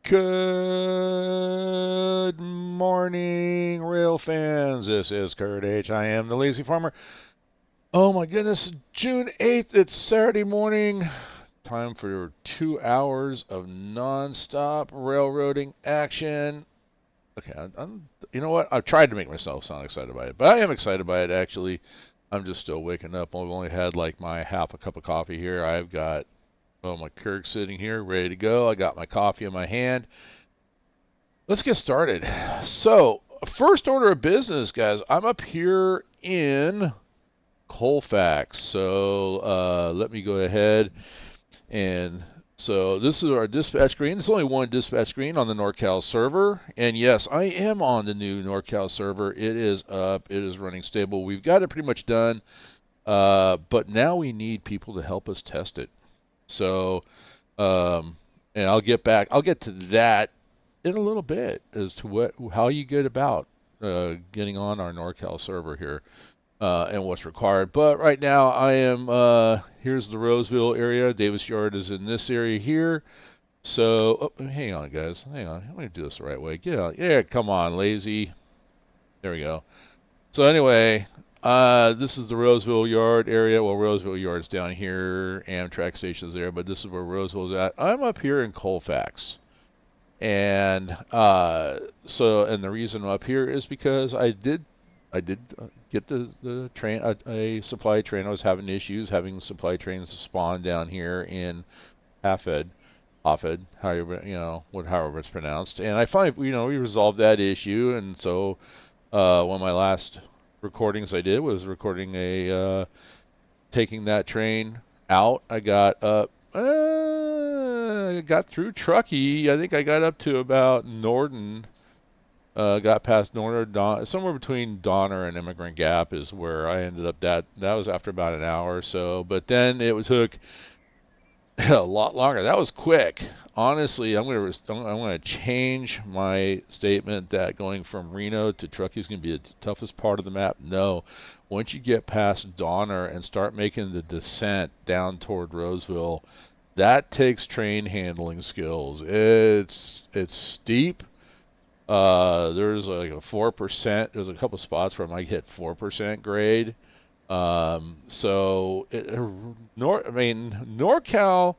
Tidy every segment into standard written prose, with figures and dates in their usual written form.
Good morning, rail fans. This is Kurt H. I am the Lazy Farmer. Oh my goodness, June 8th. It's Saturday morning. Time for 2 hours of non-stop railroading action. Okay, you know what? I've tried to make myself sound excited by it, but I am excited by it actually. I'm just still waking up. I've only had like my half a cup of coffee here. I've got my Kirk sitting here ready to go. I got my coffee in my hand. Let's get started. So, first order of business, guys. I'm up here in Colfax. So, let me go ahead and so this is our dispatch screen. It's only one dispatch screen on the NorCal server. And yes, I am on the new NorCal server. It is up. It is running stable. We've got it pretty much done. But now we need people to help us test it. So, and I'll get to that in a little bit as to how you get about getting on our NorCal server here and what's required. But right now I am here's the Roseville area. Davis Yard is in this area here. So hang on, guys. Hang on. I'm going to do this the right way. Get on. Yeah, come on, lazy. There we go. So anyway, this is the Roseville Yard area. Well, Roseville Yard's down here. Amtrak station's there, but this is where Roseville's at. I'm up here in Colfax. And and the reason I'm up here is because I did get the train, a supply train. I was having issues having supply trains spawn down here in Offed, however it's pronounced. And I finally, we resolved that issue. And so one of my last recordings I did was recording taking that train out. I got up. Got through Truckee. I think I got up to about Norden. Got past Norden, somewhere between Donner and Immigrant Gap is where I ended up. That was after about an hour or so. But then it took a lot longer. That was quick. Honestly, I'm gonna change my statement that going from Reno to Truckee is gonna be the toughest part of the map. No, once you get past Donner and start making the descent down toward Roseville, that takes train handling skills. It's steep. There's like a 4%. There's a couple spots where I might hit 4% grade. NorCal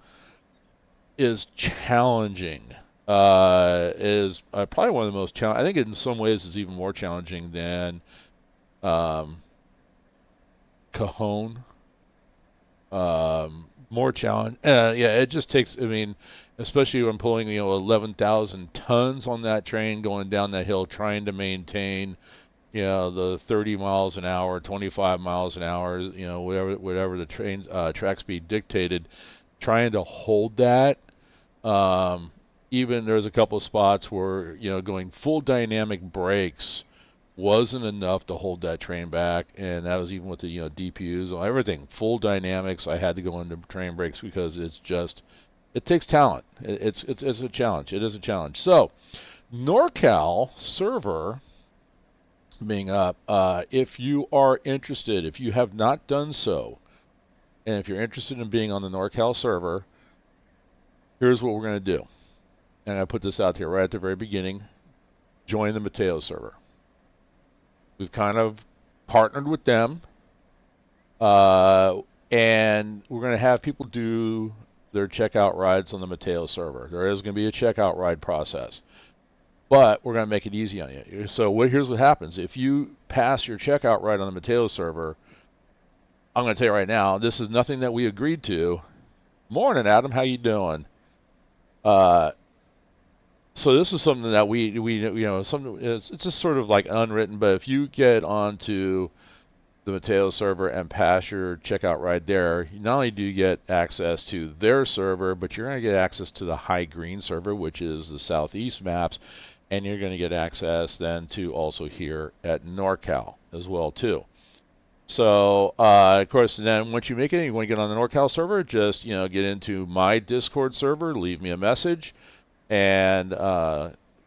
is challenging. Is probably one of the most challenging. I think in some ways it's even more challenging than Cajon. More challenge. Yeah, it just takes. Especially when pulling 11,000 tons on that train going down that hill, trying to maintain the 30 miles an hour, 25 miles an hour, whatever the train track speed dictated, trying to hold that. Even there's a couple of spots where going full dynamic brakes wasn't enough to hold that train back, and that was even with the DPUs and everything. Full dynamics, I had to go into train brakes because it takes talent. It's a challenge. It is a challenge. So, NorCal server being up. If you are interested, if you have not done so, and if you're interested in being on the NorCal server, here's what we're going to do. And I put this out here right at the very beginning. Join the Mateo server. We've kind of partnered with them, and we're going to have people do their checkout rides on the Mateo server. There is going to be a checkout ride process, but we're going to make it easy on you. So here's what happens. If you pass your checkout ride on the Mateo server, I'm going to tell you right now, this is nothing that we agreed to. Morning, Adam. How you doing? So this is something that we something it's just sort of like unwritten, but if you get onto the Mateo server and pass your checkout ride there, not only do you get access to their server, but you're going to get access to the High Green server, which is the Southeast maps, and you're going to get access then to also here at NorCal as well too. So of course, then once you make it, you want to get on the NorCal server, just get into my Discord server, leave me a message. and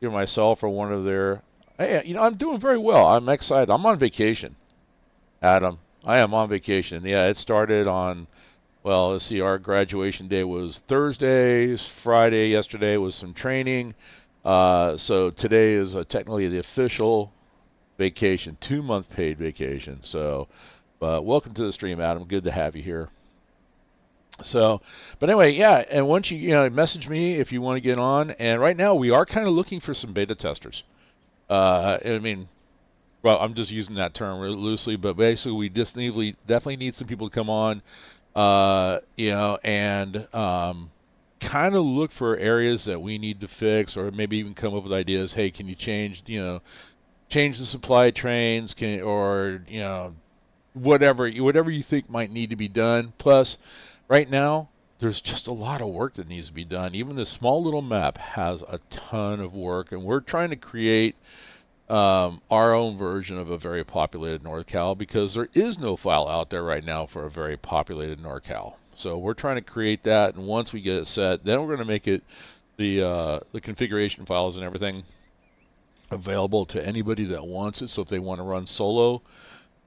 myself or one of their. Hey, I'm doing very well. I'm excited. I'm on vacation, Adam. I am on vacation. Yeah, it started on. Well, let's see. Our graduation day was Thursday. Friday yesterday was some training. So today is technically the official vacation, 2 month paid vacation. So, but welcome to the stream, Adam. Good to have you here. So, but anyway, yeah. And once message me if you want to get on. And right now we are kind of looking for some beta testers. I mean, well, I'm just using that term loosely, but basically we just definitely need some people to come on, and kind of look for areas that we need to fix, or maybe even come up with ideas. Hey, can you change the supply trains, or whatever you think might need to be done. Plus, right now there's just a lot of work that needs to be done. Even this small little map has a ton of work, and we're trying to create our own version of a very populated NorCal because there is no file out there right now for a very populated NorCal. So we're trying to create that, and once we get it set, then we're going to make it the configuration files and everything available to anybody that wants it. So if they want to run solo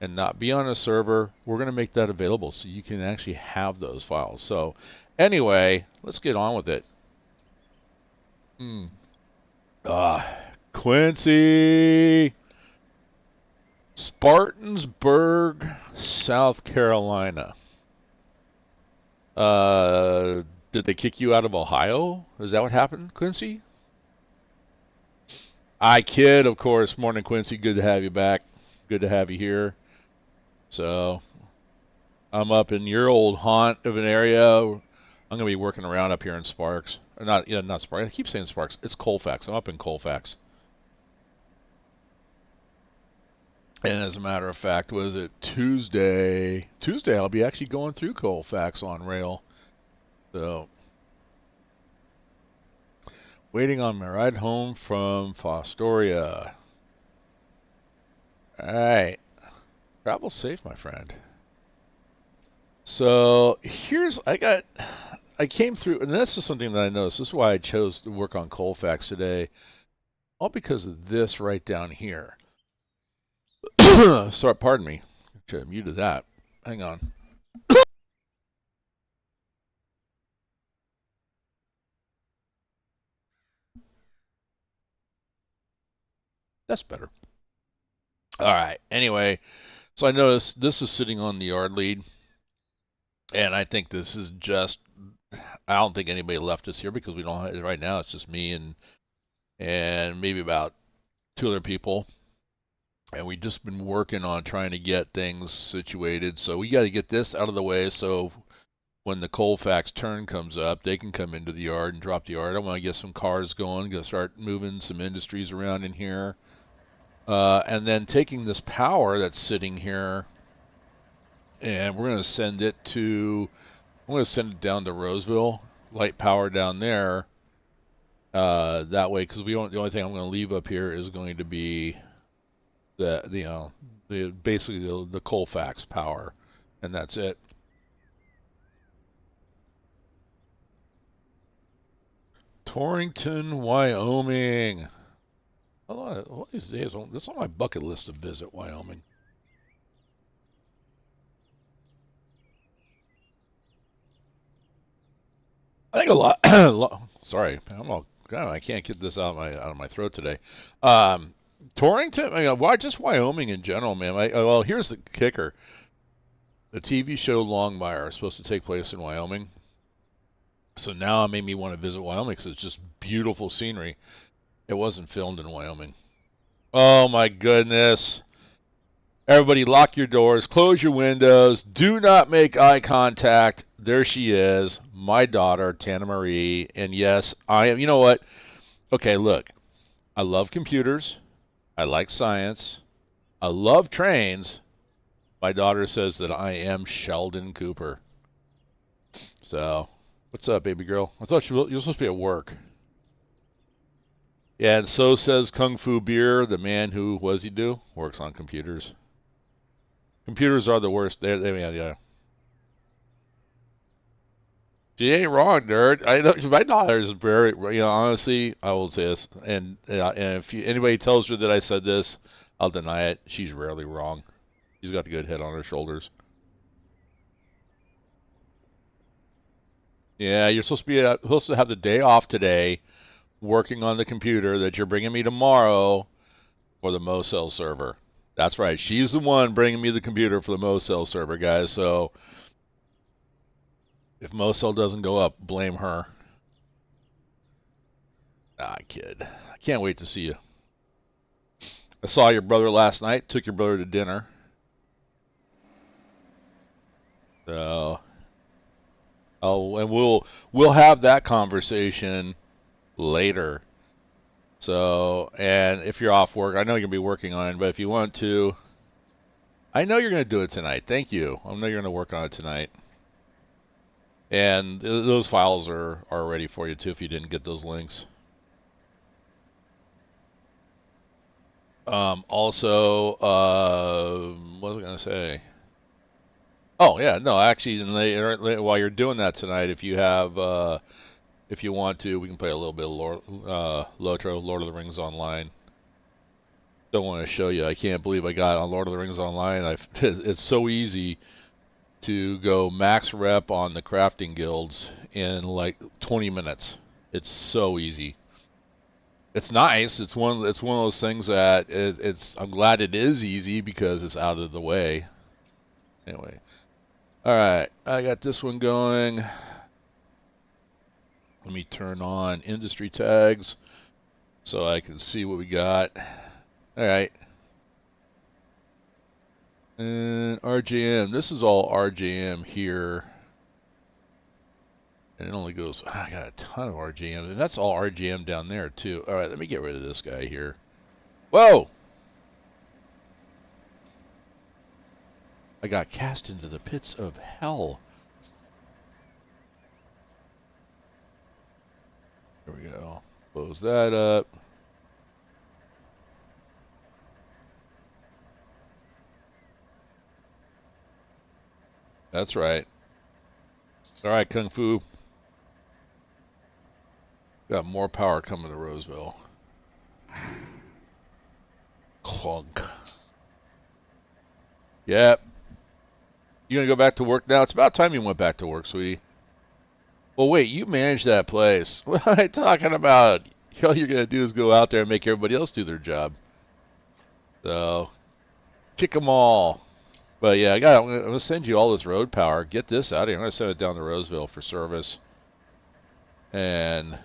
and not be on a server, we're going to make that available so you can actually have those files. So anyway, let's get on with it. Quincy, Spartansburg, South Carolina. Did they kick you out of Ohio? Is that what happened, Quincy? I kid, of course. Morning, Quincy. Good to have you back. Good to have you here. So I'm up in your old haunt of an area. I'm gonna be working around up here in Sparks. Or not Sparks. I keep saying Sparks. It's Colfax. I'm up in Colfax. And as a matter of fact, was it Tuesday? Tuesday, I'll be actually going through Colfax on rail. So, waiting on my ride home from Fostoria. All right. Travel safe, my friend. So, I came through, and this is something that I noticed. This is why I chose to work on Colfax today. All because of this right down here. Sorry, pardon me. Should have muted that. Hang on. That's better. All right. Anyway, so I noticed this is sitting on the yard lead, and I think this is just. I don't think anybody left us here because we don't. Right now, it's just me and maybe about two other people, and we've just been working on trying to get things situated. So we got to get this out of the way so when the Colfax turn comes up, they can come into the yard and drop the yard. I want to get some cars going, gonna start moving some industries around in here. And then taking this power that's sitting here, and we're going to send it to, I'm going to send it down to Roseville, light power down there. That way, because the only thing I'm going to leave up here is going to be basically the Colfax power, and that's it. Torrington, Wyoming. All these days, that's on my bucket list to visit Wyoming. I think a lot. Sorry, God, I can't get this out of my throat today. Torrington, why just Wyoming in general, man? Well, here's the kicker: the TV show Longmire is supposed to take place in Wyoming, so now it made me want to visit Wyoming because it's just beautiful scenery. It wasn't filmed in Wyoming. Oh my goodness! Everybody, lock your doors, close your windows, do not make eye contact. There she is, my daughter, Tana Marie. And yes, I am. You know what? Okay, look. I love computers. I like science. I love trains. My daughter says that I am Sheldon Cooper. So, what's up, baby girl? I thought you were supposed to be at work. Yeah, and so says Kung Fu Beer, the man who, what does he do? Works on computers. Computers are the worst. Yeah. She ain't wrong, nerd. I know my daughter is very, honestly, I will say this, and if anybody tells her that I said this, I'll deny it. She's rarely wrong. She's got a good head on her shoulders. Yeah, you're supposed to have the day off today, working on the computer that you're bringing me tomorrow for the Mocell server. That's right. She's the one bringing me the computer for the Mocell server, guys. So if Mocell doesn't go up, blame her. Ah, kid. I can't wait to see you. I saw your brother last night. Took your brother to dinner. So, oh, and we'll have that conversation later. So, and if you're off work, I know you're gonna be working on it, but if you want to, I know you're gonna do it tonight. Thank you. I know you're gonna work on it tonight. And those files are ready for you too if you didn't get those links. Also, what was I gonna say? Oh yeah, no, actually, while you're doing that tonight, if you want to, we can play a little bit of Lotro, Lord of the Rings Online. Don't want to show you. I can't believe I got on Lord of the Rings Online. It's so easy to go max rep on the crafting guilds in like 20 minutes. It's so easy. It's nice. It's one of those things that I'm glad it is easy because it's out of the way. Anyway, all right, I got this one going. Let me turn on industry tags so I can see what we got. All right. And RJM. This is all RJM here. And it only goes, I got a ton of RJM. And that's all RJM down there, too. All right, let me get rid of this guy here. Whoa! I got cast into the pits of hell. There we go. Close that up. That's right. All right, Kung Fu. Got more power coming to Roseville. Clunk. Yep. You gonna go back to work now? It's about time you went back to work, sweetie. Well, wait, you manage that place. What am I talking about? All you're gonna do is go out there and make everybody else do their job. So, kick them all. But yeah, I'm gonna send you all this road power. Get this out of here. I'm gonna send it down to Roseville for service. And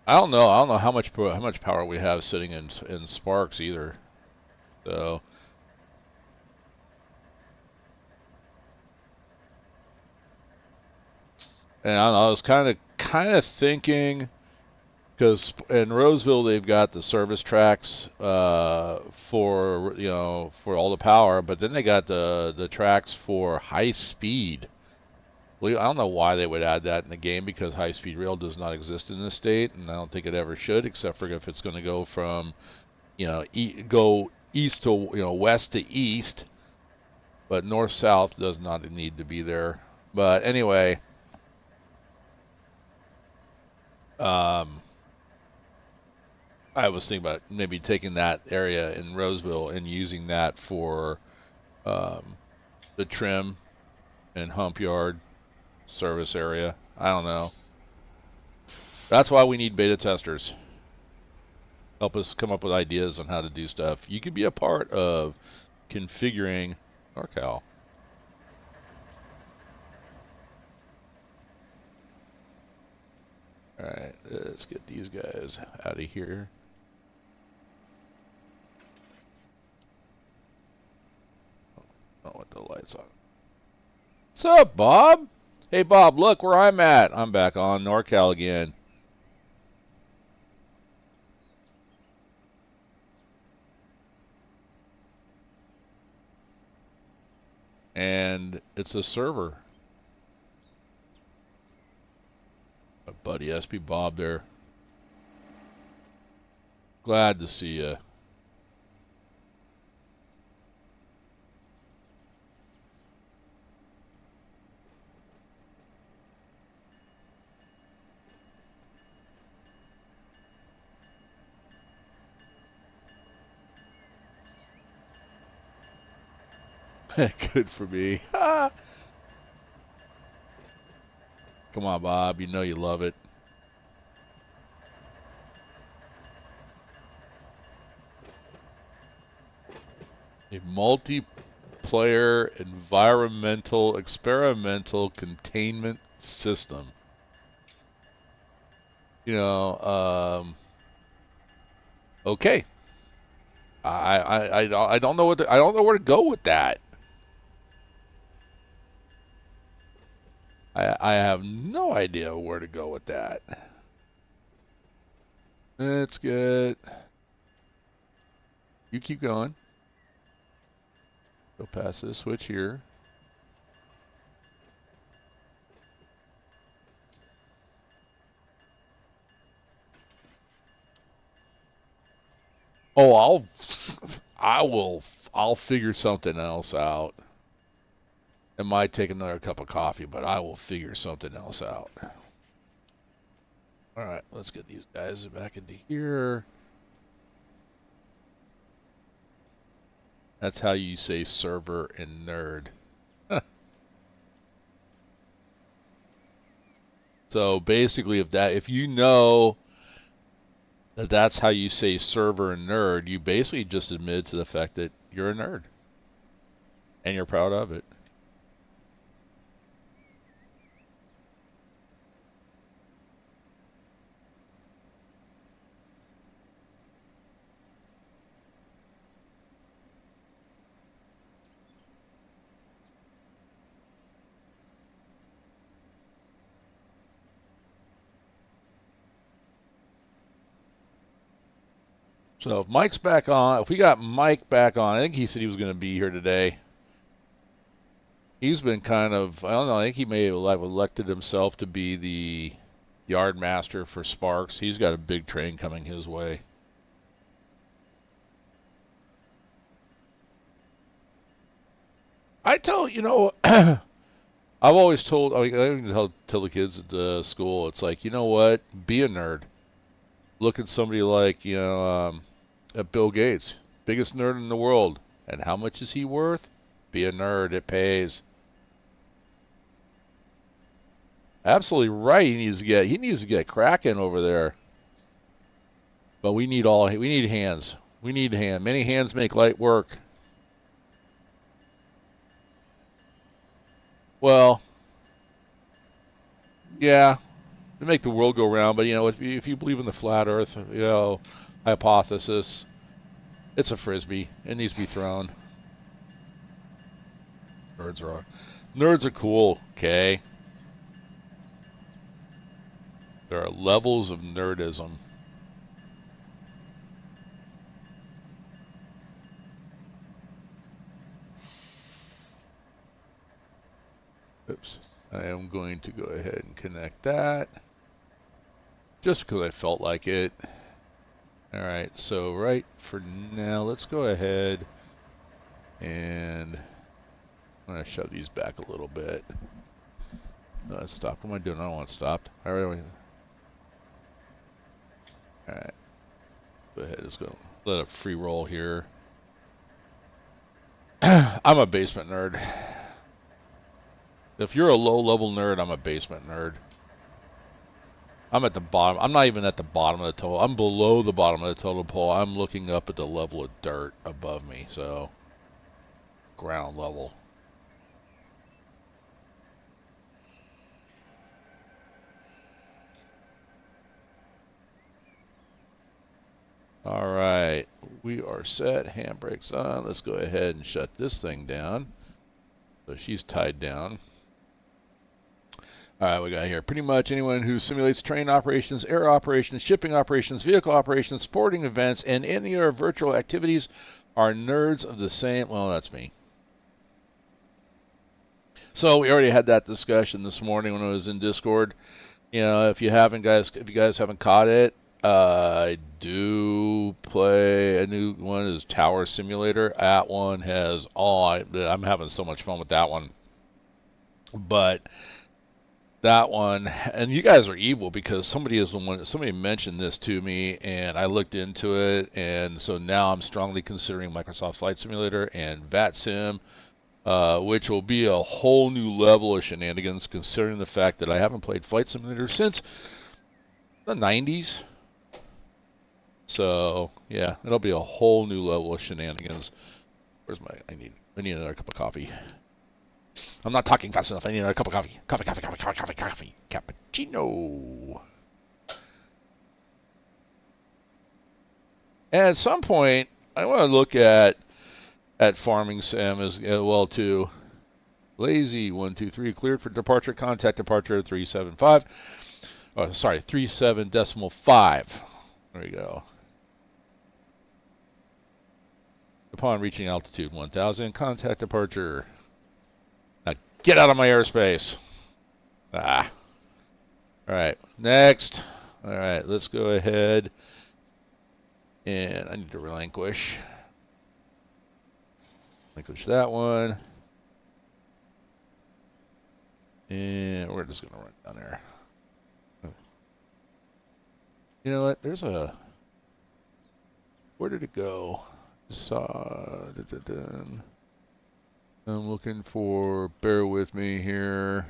I don't know. I don't know how much power we have sitting in Sparks either. So. And I don't know, I was kind of thinking, because in Roseville they've got the service tracks for for all the power, but then they got the tracks for high speed. Well, I don't know why they would add that in the game because high speed rail does not exist in this state, and I don't think it ever should, except for if it's going to go from go east to west to east, but north south does not need to be there. But anyway. I was thinking about maybe taking that area in Roseville and using that for the trim and hump yard service area. I don't know. That's why we need beta testers. Help us come up with ideas on how to do stuff. You could be a part of configuring NorCal. Alright, let's get these guys out of here. Oh, with the lights on. What's up, Bob? Hey, Bob, look where I'm at. I'm back on NorCal again. And it's a server. My buddy SP Bob there. Glad to see you. Good for me. Come on, Bob. You know you love it. A multiplayer environmental experimental containment system. You know, okay. I don't know I don't know where to go with that. I have no idea where to go with that. That's good. You keep going. Go past this switch here. Oh, I'll figure something else out. It might take another cup of coffee, but I will figure something else out. All right, let's get these guys back into here. That's how you say server and nerd. So basically, if you know that that's how you say server and nerd, you basically just admit to the fact that you're a nerd. And you're proud of it. So if Mike's back on, if we got Mike back on, I think he said he was going to be here today. He's been kind of, I don't know, I think he may have elected himself to be the yard master for Sparks. He's got a big train coming his way. I tell, you know, I've always told, I tell the kids at school, it's like, you know what, be a nerd. Look at somebody like, you know, at Bill Gates, biggest nerd in the world. And how much is he worth? Be a nerd, it pays. Absolutely right. He needs to get cracking over there. But we need hands. We need hands. Many hands make light work. Well, yeah, to make the world go round. But you know, if you believe in the flat Earth, you know, hypothesis, it's a frisbee. It needs to be thrown. Nerds are cool. Okay. There are levels of nerdism. Oops. I am going to go ahead and connect that. Just because I felt like it. Alright, so right for now, let's go ahead and I'm going to shove these back a little bit. Stop. What am I doing? I don't want it stopped. Alright. Alright. Go ahead. Let's go. Let it free roll here. I'm a basement nerd. If you're a low-level nerd, I'm a basement nerd. I'm at the bottom. I'm not even at the bottom of the total. I'm below the bottom of the total pole. I'm looking up at the level of dirt above me, so ground level. All right, we are set. Handbrake's on. Let's go ahead and shut this thing down. So she's tied down. All right, we got here pretty much anyone who simulates train operations, air operations, shipping operations, vehicle operations, sporting events, and any other virtual activities are nerds of the same. Well, that's me. So we already had that discussion this morning when I was in Discord. You know, if you guys haven't caught it, I do play a new one is Tower Simulator. That one has I'm having so much fun with that one. But that one, and you guys are evil because somebody mentioned this to me, and I looked into it, and so now I'm strongly considering Microsoft Flight Simulator and VATSIM which will be a whole new level of shenanigans considering the fact that I haven't played Flight Simulator since the 90s. So, yeah, it'll be a whole new level of shenanigans. Where's my... I need another cup of coffee. I'm not talking fast enough. I need another cup of coffee. Coffee. Cappuccino. And at some point, I want to look at farming sim as well too. Lazy 123 cleared for departure. Contact departure 375. Oh, sorry, 37.5. There we go. Upon reaching altitude 1000, contact departure. Now get out of my airspace. Ah. All right, next. All right, let's go ahead. And I need to relinquish that one. And we're just going to run down there. You know what? There's a... Where did it go? I'm looking for... Bear with me here.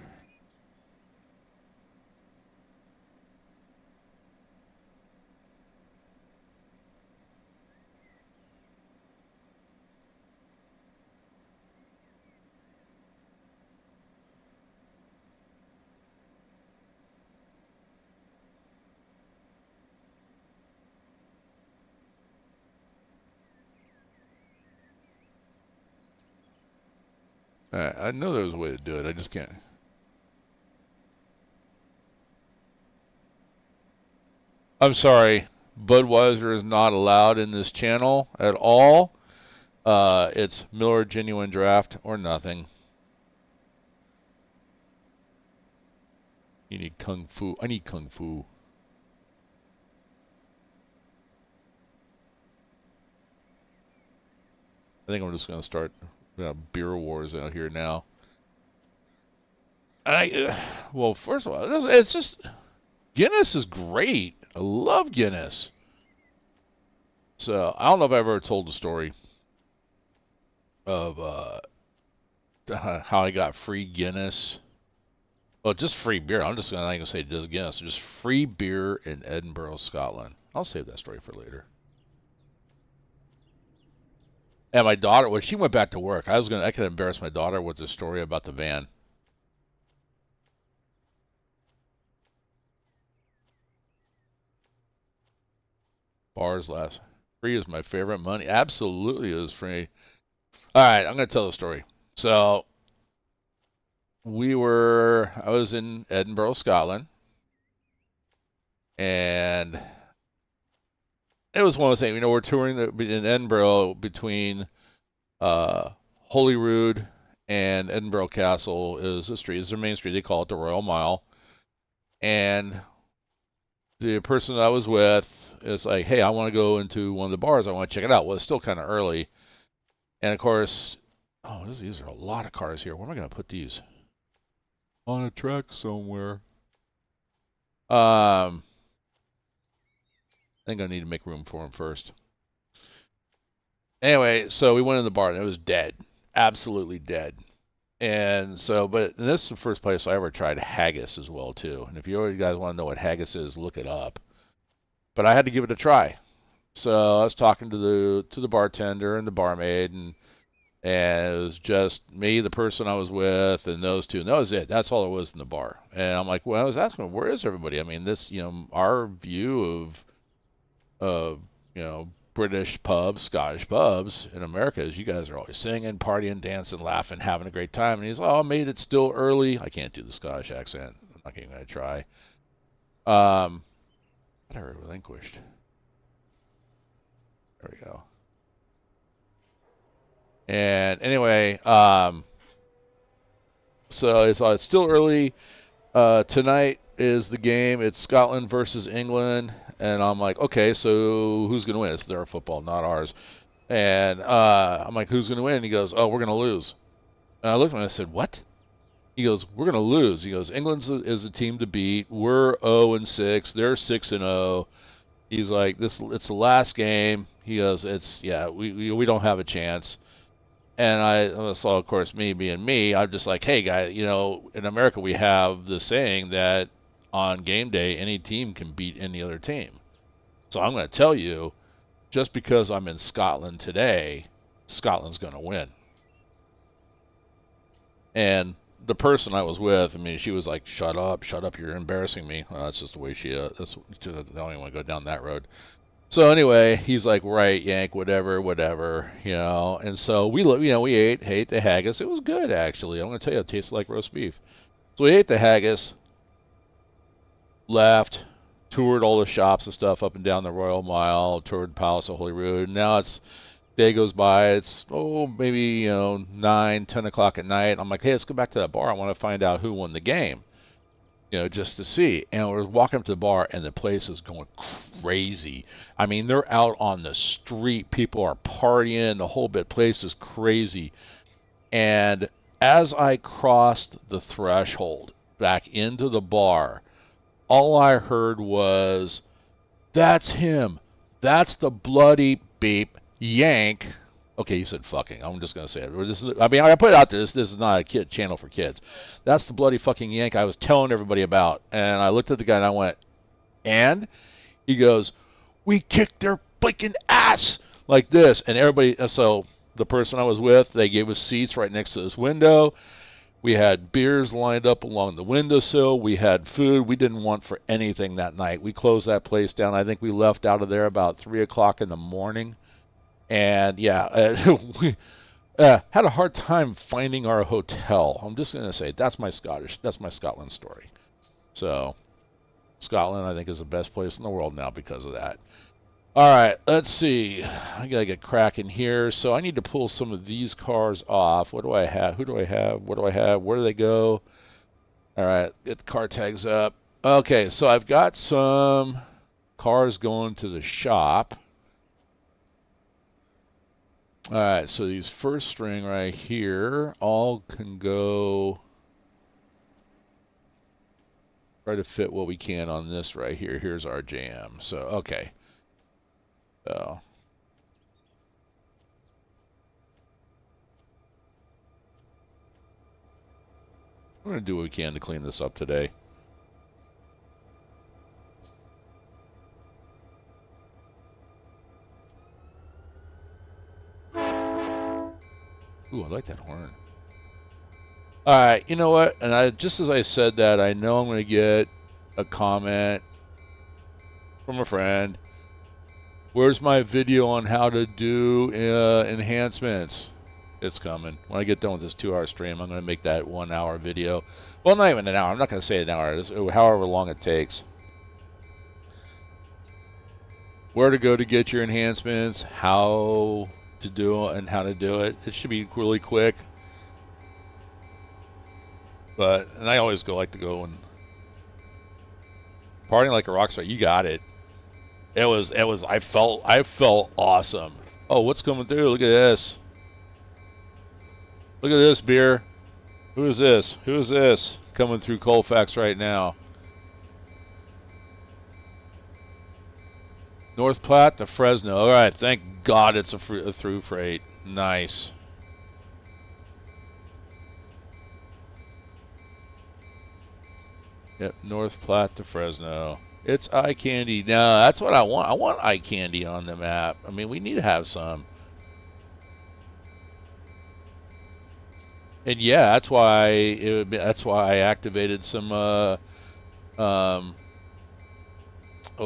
I know there was a way to do it. I just can't. I'm sorry. Budweiser is not allowed in this channel at all. It's Miller Genuine Draft or nothing. You need Kung Fu. I need Kung Fu. I think I'm just going to start beer wars out here now. Well, first of all, it's just... Guinness is great. I love Guinness. So, I don't know if I ever told the story of how I got free Guinness. Well, just free beer. I'm just not going to say just Guinness. Just free beer in Edinburgh, Scotland. I'll save that story for later. And my daughter, when she went back to work, I could embarrass my daughter with the story about the van. Bars last. Free is my favorite money. Absolutely is free. All right, I'm going to tell the story. So, I was in Edinburgh, Scotland, and it was one of the things, we're touring in Edinburgh between Holyrood and Edinburgh Castle is a street. It's their main street. They call it the Royal Mile. And the person that I was with is like, hey, I want to go into one of the bars. I want to check it out. Well, it's still kind of early. And, of course, these are a lot of cars here. Where am I going to put these? On a track somewhere. I think I need to make room for them first. Anyway, so we went in the bar, and it was dead. Absolutely dead. And so, and this is the first place I ever tried haggis as well, too. And if you guys want to know what haggis is, look it up. But I had to give it a try. So I was talking to the bartender and the barmaid, and it was just me, the person I was with, and those two. And that was it. That's all there was in the bar. And I'm like, well, I was asking, where is everybody? I mean, this, our view of British pubs, Scottish pubs in America is you guys are always singing, partying, dancing, laughing, having a great time. And he's, oh, mate, it's still early. I can't do the Scottish accent. I'm not even going to try. I relinquished. There we go. And anyway, so it's still early. Tonight is the game. It's Scotland versus England. And I'm like, okay, so who's going to win? It's their football, not ours. And I'm like, who's going to win? And he goes, oh, we're going to lose. And I looked at him and I said, what? He goes, we're going to lose. He goes, England is a team to beat. We're 0-6. They're 6-0. He's like, it's the last game. He goes, we don't have a chance. And so of course, me being me, I'm just like, hey, guy, you know, in America we have the saying that on game day, any team can beat any other team. So I'm going to tell you, just because I'm in Scotland today, Scotland's going to win. And the person I was with, I mean, she was like, shut up, you're embarrassing me. Well, that's just the way she, I don't even want to go down that road. So anyway, he's like, right, Yank, whatever, you know. And so we ate the haggis. It was good, actually. I'm going to tell you, it tasted like roast beef. So we ate the haggis, left, toured all the shops and stuff up and down the Royal Mile, toured Palace of Holyrood. Now it's day goes by. It's maybe 9, 10 o'clock at night. I'm like, hey, let's go back to that bar. I want to find out who won the game. Just to see. And we're walking up to the bar, and the place is going crazy. I mean, they're out on the street. People are partying. The whole place is crazy. And as I crossed the threshold back into the bar, all I heard was, that's him. That's the bloody beep Yank. Okay, you said fucking. I'm just gonna say it. I put it out there. This is not a kid channel for kids. That's the bloody fucking Yank I was telling everybody about. And I looked at the guy and I went, and he goes, we kicked their fucking ass like this. And everybody. So the person I was with, they gave us seats right next to this window. We had beers lined up along the windowsill. We had food. We didn't want for anything that night. We closed that place down. I think we left out of there about 3 o'clock in the morning. And yeah, we had a hard time finding our hotel. I'm just gonna say that's my Scotland story. So Scotland, I think, is the best place in the world now because of that. All right, let's see. I gotta get cracking here. So I need to pull some of these cars off. What do I have? Who do I have? What do I have? Where do they go? All right, get the car tags up. Okay, so I've got some cars going to the shop. All right, so these first string right here all can go. Try to fit what we can on this right here. Here's our jam. So, okay. So. I'm going to do what we can to clean this up today. Ooh, I like that horn. All right, you know what? And just as I said that, I know I'm going to get a comment from a friend. Where's my video on how to do enhancements? It's coming. When I get done with this 2-hour stream, I'm going to make that 1-hour video. Well, not even an hour. I'm not going to say an hour. It's however long it takes. Where to go to get your enhancements, how to do it, and how to do it. It should be really quick. And I always like to go and partying like a rock star. You got it. I felt awesome. Oh, what's coming through? Look at this. Look at this beer. Who is this? Who is this coming through Colfax right now? North Platte to Fresno. All right, thank God it's a through freight. Nice. Yep, North Platte to Fresno. It's eye candy. No, that's what I want. I want eye candy on the map. I mean, we need to have some. And yeah, that's why I activated some what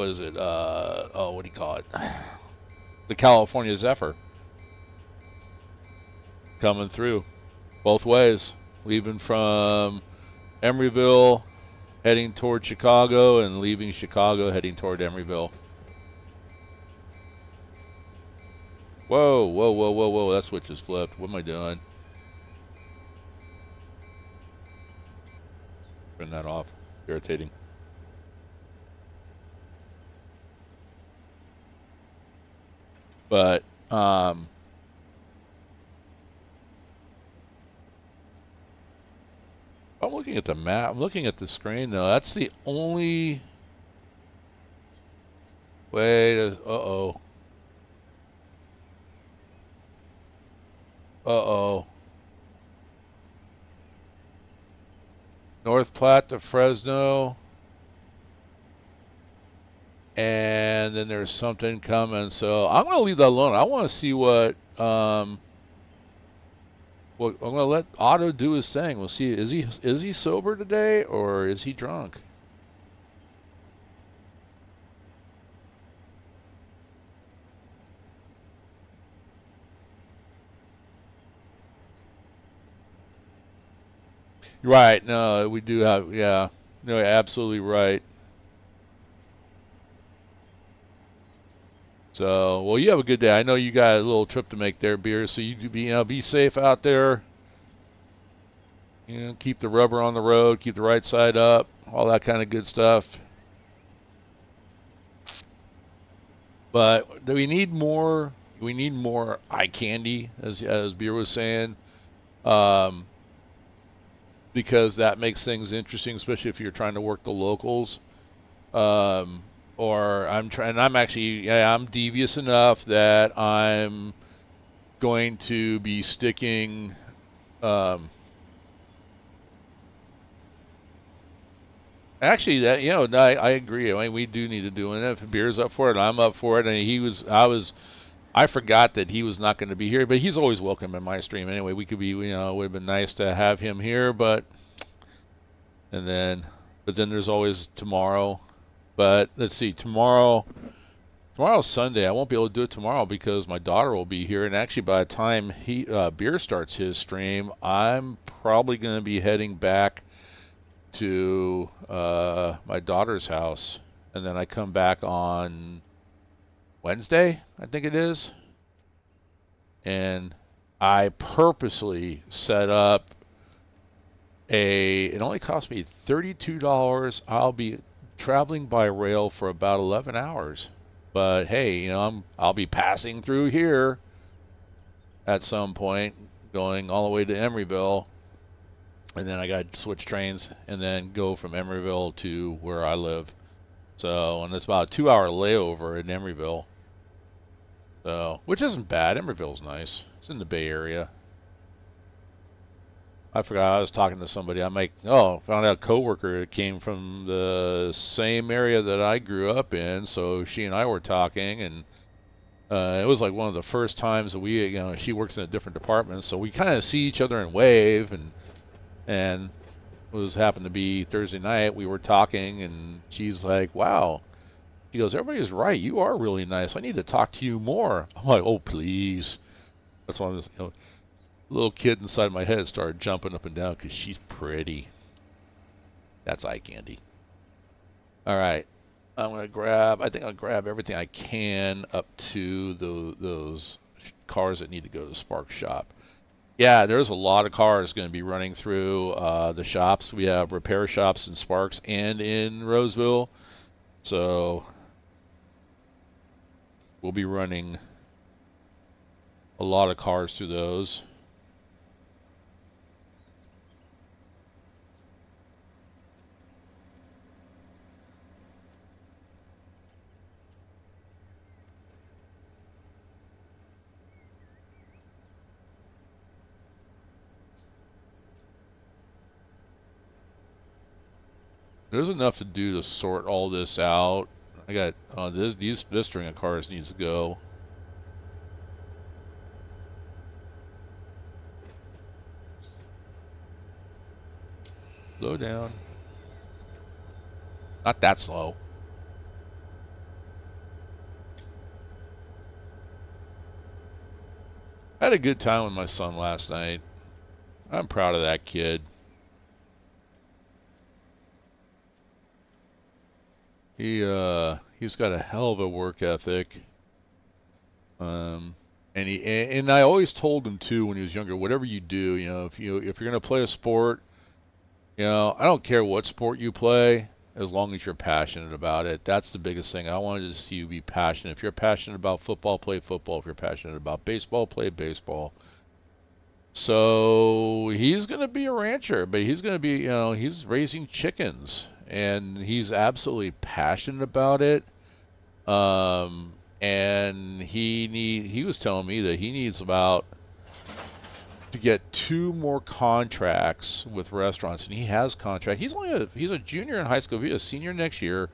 is it? What do you call it? The California Zephyr coming through both ways, leaving from Emeryville, heading toward Chicago, and leaving Chicago, heading toward Emeryville. Whoa, whoa, whoa, whoa, whoa! That switch is flipped. What am I doing? Turn that off. Irritating. But I'm looking at the map. I'm looking at the screen though. That's the only way to. Uh-oh. Uh-oh. North Platte to Fresno. And then there's something coming. So I'm going to leave that alone. I want to see what I'm going to let Otto do his thing. We'll see. Is he sober today or is he drunk? Right. No, we do have, yeah. No, absolutely right. So, well, you have a good day. I know you got a little trip to make there, Beer. So you be safe out there. Keep the rubber on the road, keep the right side up, all that kind of good stuff. But we need more. We need more eye candy, as Beer was saying, um, because that makes things interesting, especially if you're trying to work the locals. Um, or I'm trying. I'm actually, yeah, I'm devious enough that I'm going to be sticking. Um, Actually, I agree. I mean, we do need to do it. If Beer's up for it, I'm up for it. And I forgot that he was not going to be here, but he's always welcome in my stream anyway. We could be, it would have been nice to have him here, but then there's always tomorrow. But let's see, tomorrow's Sunday. I won't be able to do it tomorrow because my daughter will be here, and actually by the time Beer starts his stream, I'm probably going to be heading back to my daughter's house, and then I come back on Wednesday, I think it is, and I purposely set up it only cost me $32. I'll be traveling by rail for about 11 hours. But hey, I'll be passing through here at some point, going all the way to Emeryville, and then I got to switch trains and then go from Emeryville to where I live. So, and it's about a 2-hour layover in Emeryville. So, which isn't bad. Emeryville's nice. It's in the Bay Area. I forgot I was talking to somebody. Found out a coworker that came from the same area that I grew up in. So she and I were talking, and it was like one of the first times that she works in a different department, so we kind of see each other and wave, and it was happened to be Thursday night. We were talking, and she's like, "Wow." She goes, "Everybody's right. You are really nice. I need to talk to you more." I'm like, "Oh, please." That's why little kid inside my head started jumping up and down because she's pretty. That's eye candy. All right. I think I'll grab everything I can up to those cars that need to go to the Spark shop. Yeah, there's a lot of cars going to be running through the shops. We have repair shops in Sparks and in Roseville. So we'll be running a lot of cars through those. There's enough to do to sort all this out. I got this string of cars needs to go. Slow down. Not that slow. I had a good time with my son last night. I'm proud of that kid. He's got a hell of a work ethic. And I always told him too when he was younger, whatever you do, if you're gonna play a sport, I don't care what sport you play, as long as you're passionate about it. That's the biggest thing. I wanted to see you be passionate. If you're passionate about football, play football. If you're passionate about baseball, play baseball. So he's going to be a rancher, but he's going to be, he's raising chickens, and he's absolutely passionate about it. And he was telling me that he needs about to get 2 more contracts with restaurants, and he has contract. He's a junior in high school. He'll be a senior next year,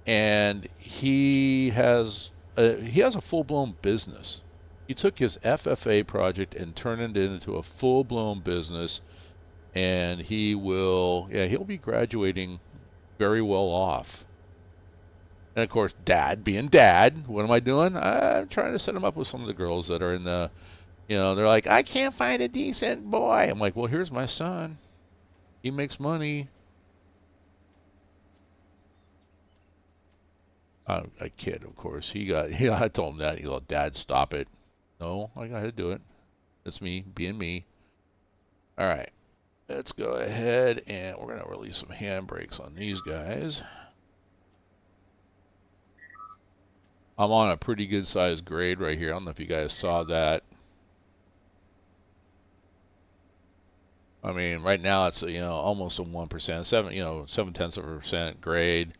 and he has a full blown business. He took his FFA project and turned it into a full blown business, and he'll be graduating very well off. And of course, dad being dad, what am I doing? I'm trying to set him up with some of the girls that are in the, they're like, I can't find a decent boy. I'm like, well, here's my son. He makes money. I kid, of course. I told him that. He goes, Dad, stop it. No, I got to do it. It's me being me. All right. Let's go ahead and we're going to release some handbrakes on these guys. I'm on a pretty good sized grade right here. I don't know if you guys saw that. I mean, right now it's almost a 1%, 7/10% grade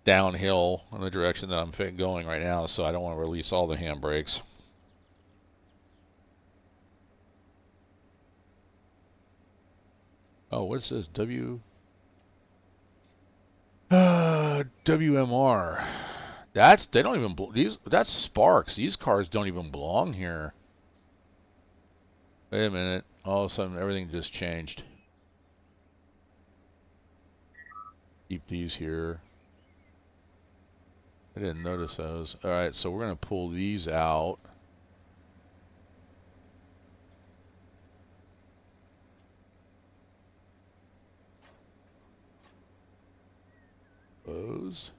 downhill in the direction that I'm going right now. So I don't want to release all the handbrakes. Oh, what's this? WMR. They don't even that's Sparks. These cars don't even belong here. Wait a minute. All of a sudden everything just changed. Keep these here. I didn't notice those. Alright, so we're gonna pull these out. Those.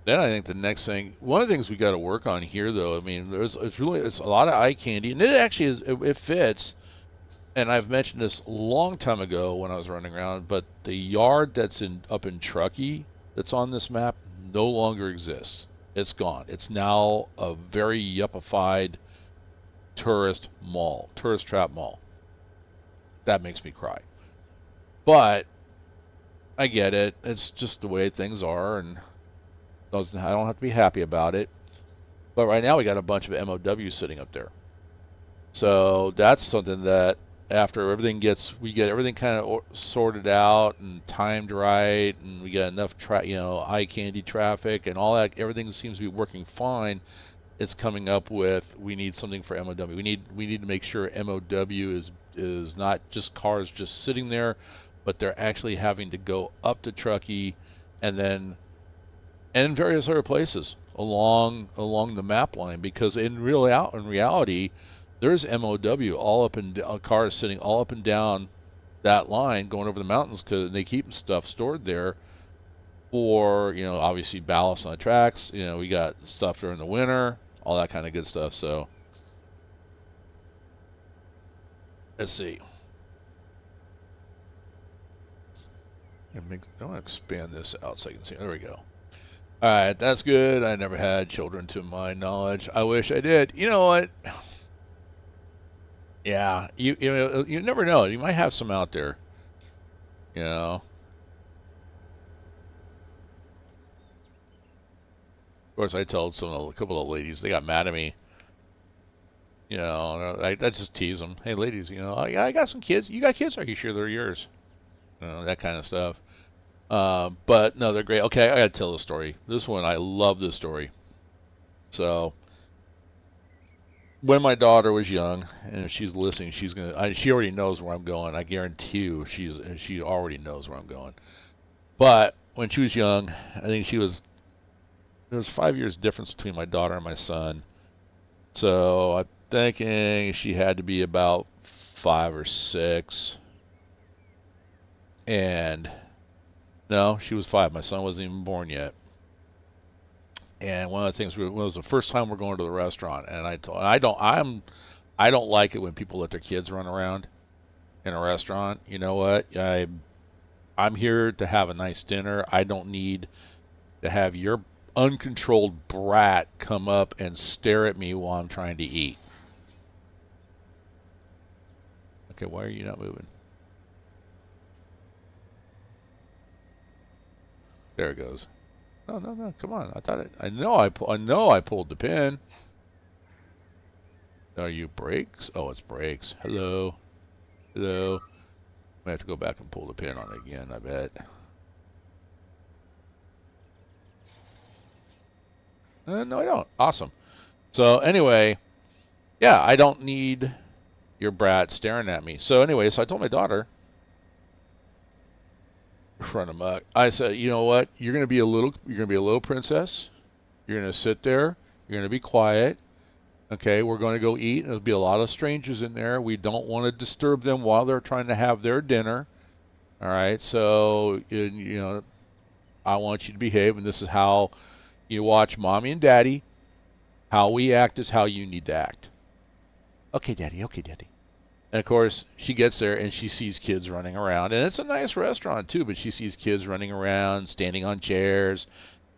Then I think the next thing, one of the things we got to work on here, though, I mean, it's a lot of eye candy, and it actually is, it fits. And I've mentioned this a long time ago when I was running around, but the yard that's up in Truckee that's on this map no longer exists. It's gone. It's now a very yuppified tourist trap mall. That makes me cry. But I get it. It's just the way things are, and I don't have to be happy about it. But right now we got a bunch of MOW sitting up there. So that's something that after we get everything kind of sorted out and timed right, and we got enough eye candy traffic and all that, everything seems to be working fine. It's coming up with, we need something for MOW. We need to make sure MOW is not just cars just sitting there, but they're actually having to go up to Truckee and various other places along the map line, because in reality there's MOW all up and cars sitting all up and down that line going over the mountains, because they keep stuff stored there for obviously ballast on the tracks. We got stuff during the winter, all that kind of good stuff. So let's see. I want to expand this out so you can see. There we go. Alright, that's good. I never had children to my knowledge. I wish I did. You know what? Yeah, you never know. You might have some out there. Of course, I told a couple of ladies, they got mad at me. I just tease them. Hey, ladies, I got some kids. You got kids? Are you sure they're yours? That kind of stuff. But no, they're great. Okay, I gotta tell the story. This one, I love this story. So, when my daughter was young, and if she's listening, she already knows where I'm going. I guarantee you, she already knows where I'm going. But when she was young, I think there was 5 years difference between my daughter and my son. So I'm thinking she had to be about 5 or 6. And no, she was 5. My son wasn't even born yet. And one of the things was the first time we're going to the restaurant, and I don't like it when people let their kids run around in a restaurant. You know what? I'm here to have a nice dinner. I don't need to have your uncontrolled brat come up and stare at me while I'm trying to eat. Okay, why are you not moving? There it goes. No, no, no. Come on. I know I pulled the pin. Are you brakes? Oh, it's brakes. Hello. Hello. I have to go back and pull the pin on it again, I bet. No, I don't. Awesome. So anyway, yeah, I don't need your brat staring at me. So anyway, so I told my daughter, run amok. I said, you know what? You're gonna be a little princess. You're gonna sit there. You're gonna be quiet. Okay, we're going to go eat. There'll be a lot of strangers in there. We don't want to disturb them while they're trying to have their dinner. All right, so you know, I want you to behave, and this is how you watch mommy and daddy. How we act is how you need to act. Okay, daddy. Okay, daddy. And of course, she gets there and she sees kids running around, and it's a nice restaurant too. But she sees kids running around, standing on chairs,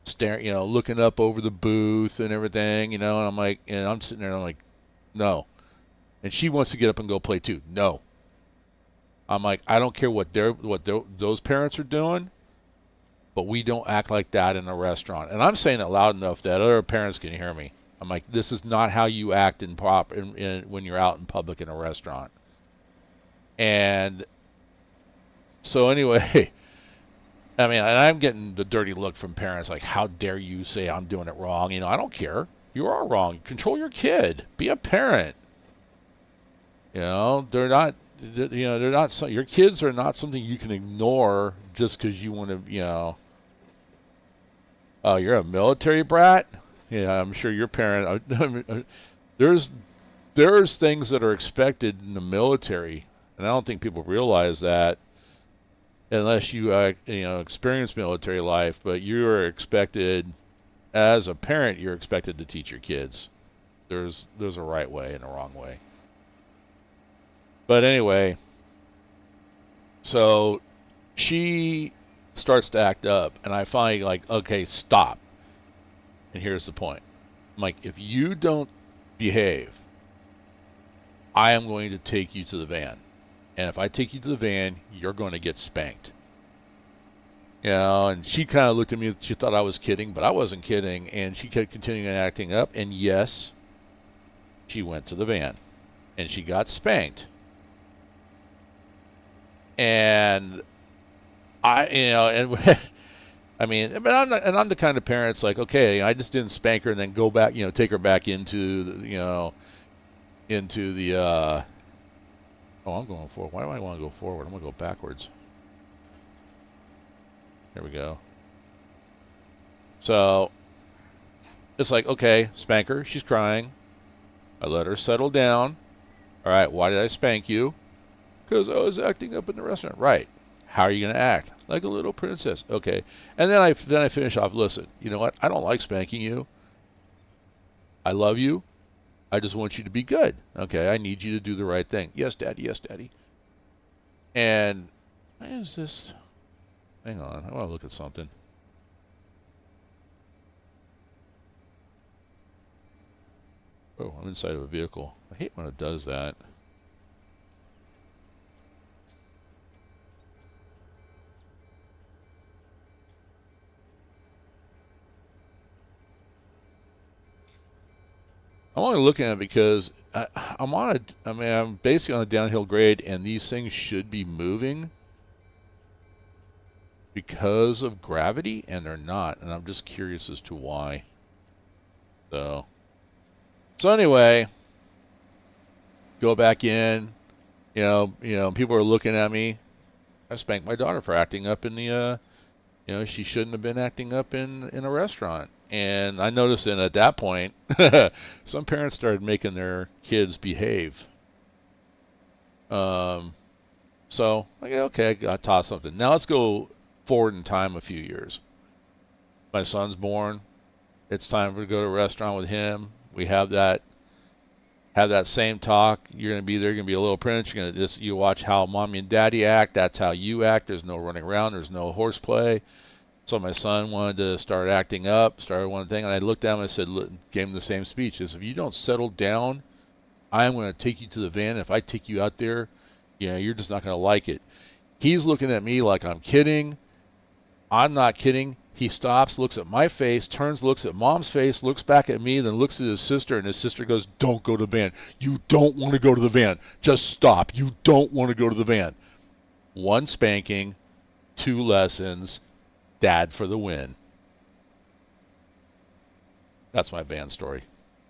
staring, looking up over the booth and everything, And I'm like, and I'm sitting there, and I'm like, no. And she wants to get up and go play too. No. I'm like, I don't care what those parents are doing, but we don't act like that in a restaurant. And I'm saying it loud enough that other parents can hear me. I'm like, this is not how you act when you're out in public in a restaurant. And so anyway, I mean, and I'm getting the dirty look from parents like, how dare you say I'm doing it wrong? I don't care. You are wrong. Control your kid. Be a parent. They're not. They're not. Your kids are not something you can ignore just because you want to. Oh, you're a military brat. Yeah, I'm sure your parent. There's things that are expected in the military, and I don't think people realize that unless you experience military life. But you are expected, as a parent, you're expected to teach your kids. There's a right way and a wrong way. But anyway, so she starts to act up, and I finally like, okay, stop. And here's the point. I'm like, if you don't behave, I am going to take you to the van. And if I take you to the van, you're going to get spanked. And she kind of looked at me, she thought I was kidding, but I wasn't kidding, and she kept continuing acting up, and yes, she went to the van, and she got spanked. And I mean, but I'm the kind of parent that's like, okay, I just didn't spank her and then go back, take her back into the oh, I'm going forward. Why do I want to go forward? I'm going to go backwards. There we go. So it's like, okay, spank her. She's crying. I let her settle down. All right, why did I spank you? Because I was acting up in the restaurant. Right. How are you going to act? Like a little princess. Okay. And then I finish off, listen, you know what? I don't like spanking you. I love you. I just want you to be good. Okay, I need you to do the right thing. Yes, Daddy. Yes, Daddy. And why is this? Hang on. I want to look at something. Oh, I'm inside of a vehicle. I hate when it does that. I'm only looking at it because I'm basically on a downhill grade, and these things should be moving because of gravity, and they're not, and I'm just curious as to why. So anyway, go back in. People are looking at me. I spanked my daughter for acting up in the, she shouldn't have been acting up in a restaurant. And I noticed that at that point, some parents started making their kids behave. So okay, I got taught something. Now let's go forward in time a few years. My son's born. It's time to go to a restaurant with him. We have that same talk. You're gonna be there. You're gonna be a little prince. You watch how mommy and daddy act. That's how you act. There's no running around. There's no horseplay. So my son wanted to start acting up, started one thing, and I looked at him and I said, gave him the same speech. I said, if you don't settle down, I'm going to take you to the van. If I take you out there, you're just not going to like it. He's looking at me like I'm kidding. I'm not kidding. He stops, looks at my face, turns, looks at Mom's face, looks back at me, then looks at his sister, and his sister goes, "Don't go to the van. You don't want to go to the van. Just stop. You don't want to go to the van." One spanking, 2 lessons, Dad for the win. That's my van story.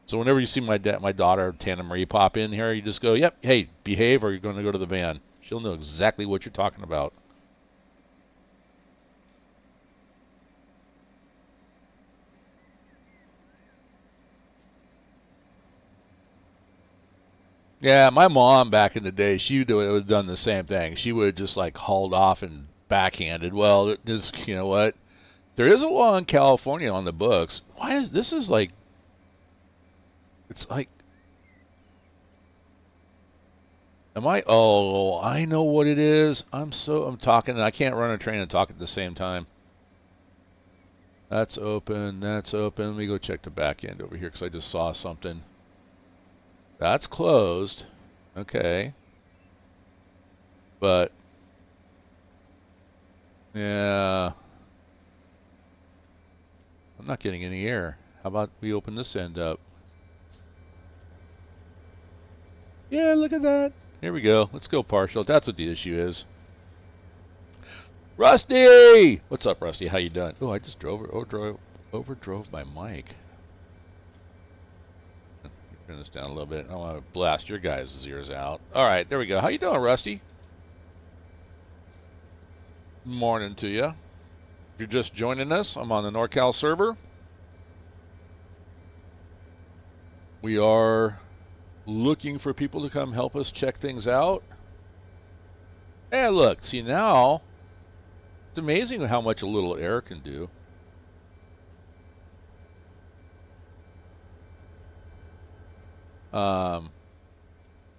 So whenever you see my daughter, Tana Marie, pop in here, you just go, "Yep, hey, behave or you're going to go to the van." She'll know exactly what you're talking about. Yeah, my mom back in the day, she would have done the same thing. She would have just like hauled off and backhanded. Well, you know what? There is a law in California on the books. Why is this is like it's like am I oh, I know what it is. I'm talking and I can't run a train and talk at the same time. That's open. That's open. Let me go check the back end over here because I just saw something. That's closed. Okay. But yeah, I'm not getting any air. How about we open this end up? Yeah, look at that. Here we go. Let's go partial. That's what the issue is. Rusty! What's up, Rusty? How you doing? Oh, I just overdrove my mic. Turn this down a little bit. I want to blast your guys' ears out. All right, there we go. How you doing, Rusty? Morning to you. If you're just joining us, I'm on the NorCal server. We are looking for people to come help us check things out. Hey, look. See, now it's amazing how much a little air can do.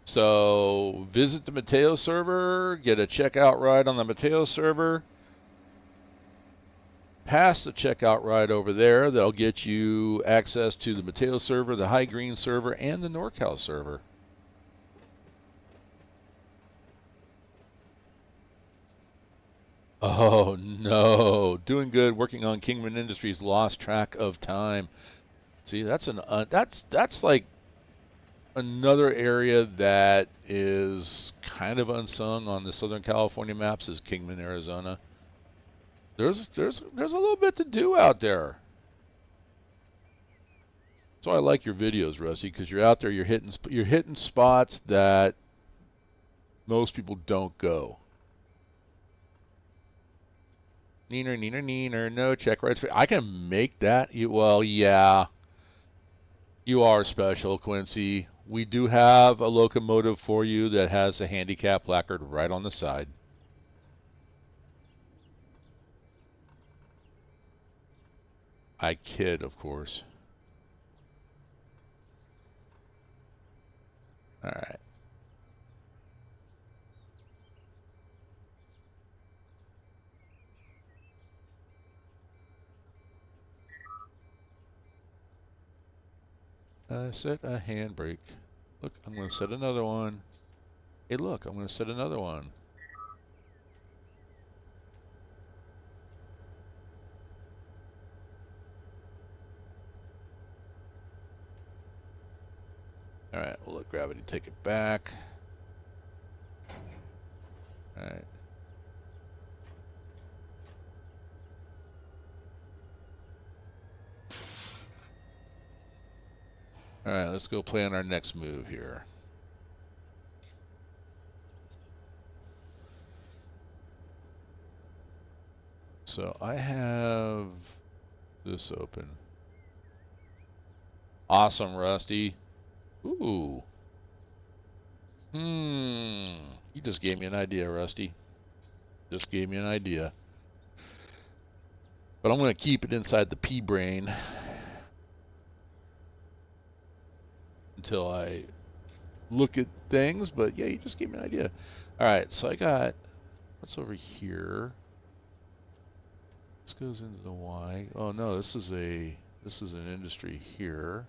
So visit the Mateo server, get a checkout ride on the Mateo server, pass the checkout ride over there. That'll get you access to the Mateo server, the High Green server, and the NorCal server. Oh no, doing good. Working on Kingman Industries. Lost track of time. See, that's that's like another area that is kind of unsung on the Southern California maps is Kingman, Arizona. There's a little bit to do out there. So I like your videos, Rusty, because you're out there, you're hitting spots that most people don't go. Neener, no check rights. I can make that. Well, yeah, you are special, Quincy. We do have a locomotive for you that has a handicap placard right on the side. I kid, of course. All right. Set a handbrake. Look, I'm going to set another one. Hey, look, I'm going to set another one. All right, we'll let gravity take it back. All right. All right, let's go plan our next move here. So I have this open. Awesome, Rusty. Ooh. You just gave me an idea, Rusty. Just gave me an idea. But I'm going to keep it inside the pea brain until I look at things. But yeah, you just gave me an idea. All right, so I got what's over here. This goes into the Y. Oh no, this is an industry here.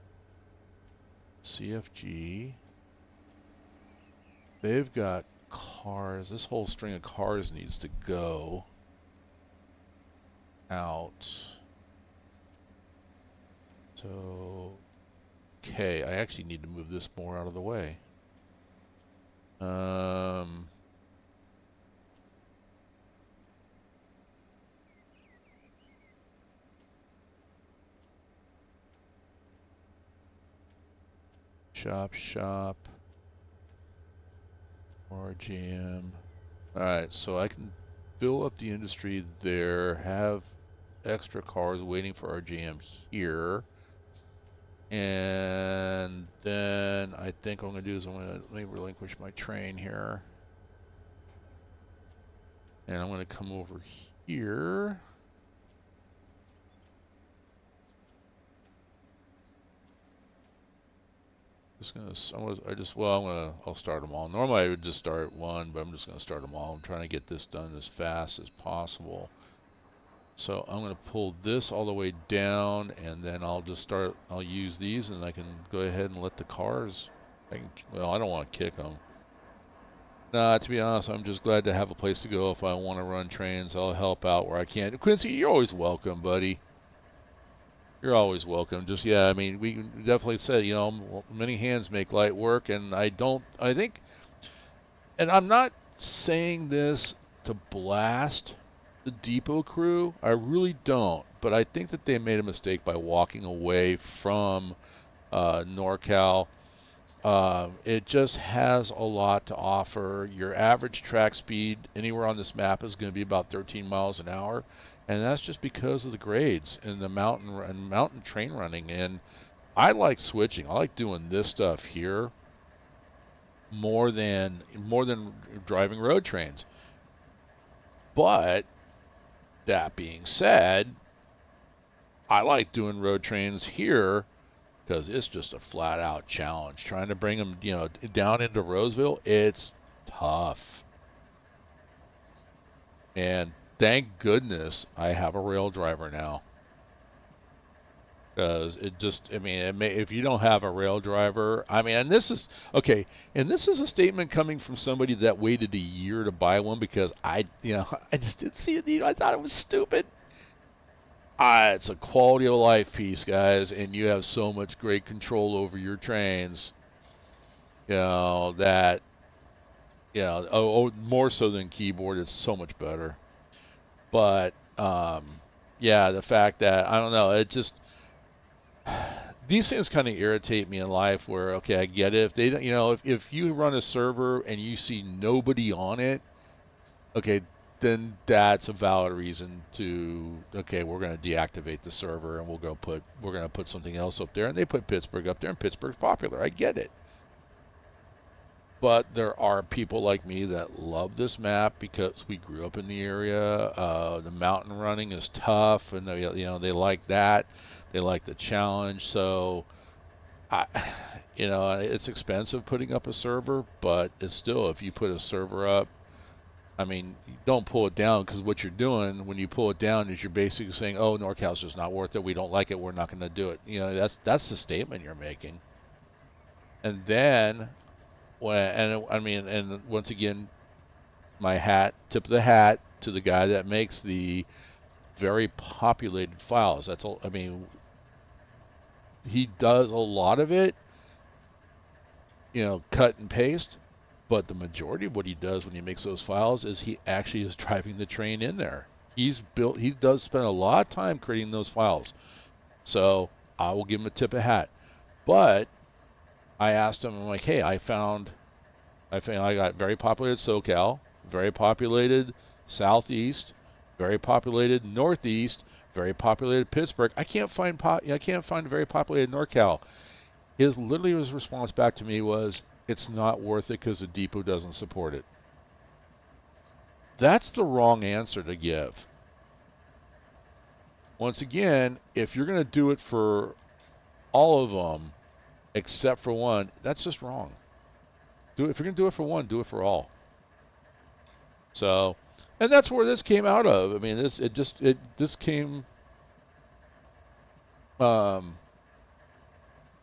CFG. They've got cars. This whole string of cars needs to go out. So, okay, I actually need to move this more out of the way. Shop, RGM. Alright, so I can fill up the industry there, have extra cars waiting for RGM here. And then I think what I'm going to do is let me relinquish my train here. And I'm going to come over here. I'll start them all. Normally I would just start one, but I'm just going to start them all. I'm trying to get this done as fast as possible. So I'm going to pull this all the way down, and then I'll use these, and I can go ahead and let the cars, I don't want to kick them. Nah, to be honest, I'm just glad to have a place to go if I want to run trains. I'll help out where I can. Quincy, you're always welcome, buddy. You're always welcome. Just, yeah, I mean, we definitely said, many hands make light work, and I think, and I'm not saying this to blast the depot crew. I really don't, but I think that they made a mistake by walking away from NorCal. It just has a lot to offer. Your average track speed anywhere on this map is going to be about 13 miles an hour. And that's just because of the grades and the mountain train running. And I like switching. I like doing this stuff here more than driving road trains. But that being said, I like doing road trains here because it's just a flat out challenge. Trying to bring them, down into Roseville, it's tough. And thank goodness I have a rail driver now. Because if you don't have a rail driver, and this is a statement coming from somebody that waited a year to buy one because I just didn't see it. I thought it was stupid. It's a quality of life piece, guys, and you have so much great control over your trains. More so than keyboard, it's so much better. But the fact that I don't know, it just these things kind of irritate me in life. Where I get it if they if you run a server and you see nobody on it, then that's a valid reason to we're going to deactivate the server and we're going to put something else up there. And they put Pittsburgh up there, and Pittsburgh's popular. I get it. But there are people like me that love this map because we grew up in the area. The mountain running is tough, and they like that. They like the challenge. So, it's expensive putting up a server, but it's still, if you put a server up, don't pull it down, because what you're doing when you pull it down is you're basically saying, "Oh, NorCal's just not worth it. We don't like it. We're not going to do it." That's the statement you're making. And then, and once again, tip of the hat to the guy that makes the very populated files. That's all. He does a lot of it, cut and paste. But the majority of what he does when he makes those files is he actually is driving the train in there. He does spend a lot of time creating those files. So I will give him a tip of hat. But I asked him, I'm like, hey, I got very populated SoCal, very populated Southeast, very populated Northeast, very populated Pittsburgh. I can't find a very populated NorCal. His response back to me was, it's not worth it because the depot doesn't support it. That's the wrong answer to give. Once again, if you're going to do it for all of them except for one, that's just wrong. If you're going to do it for one, do it for all. So, and that's where this came out of. This came.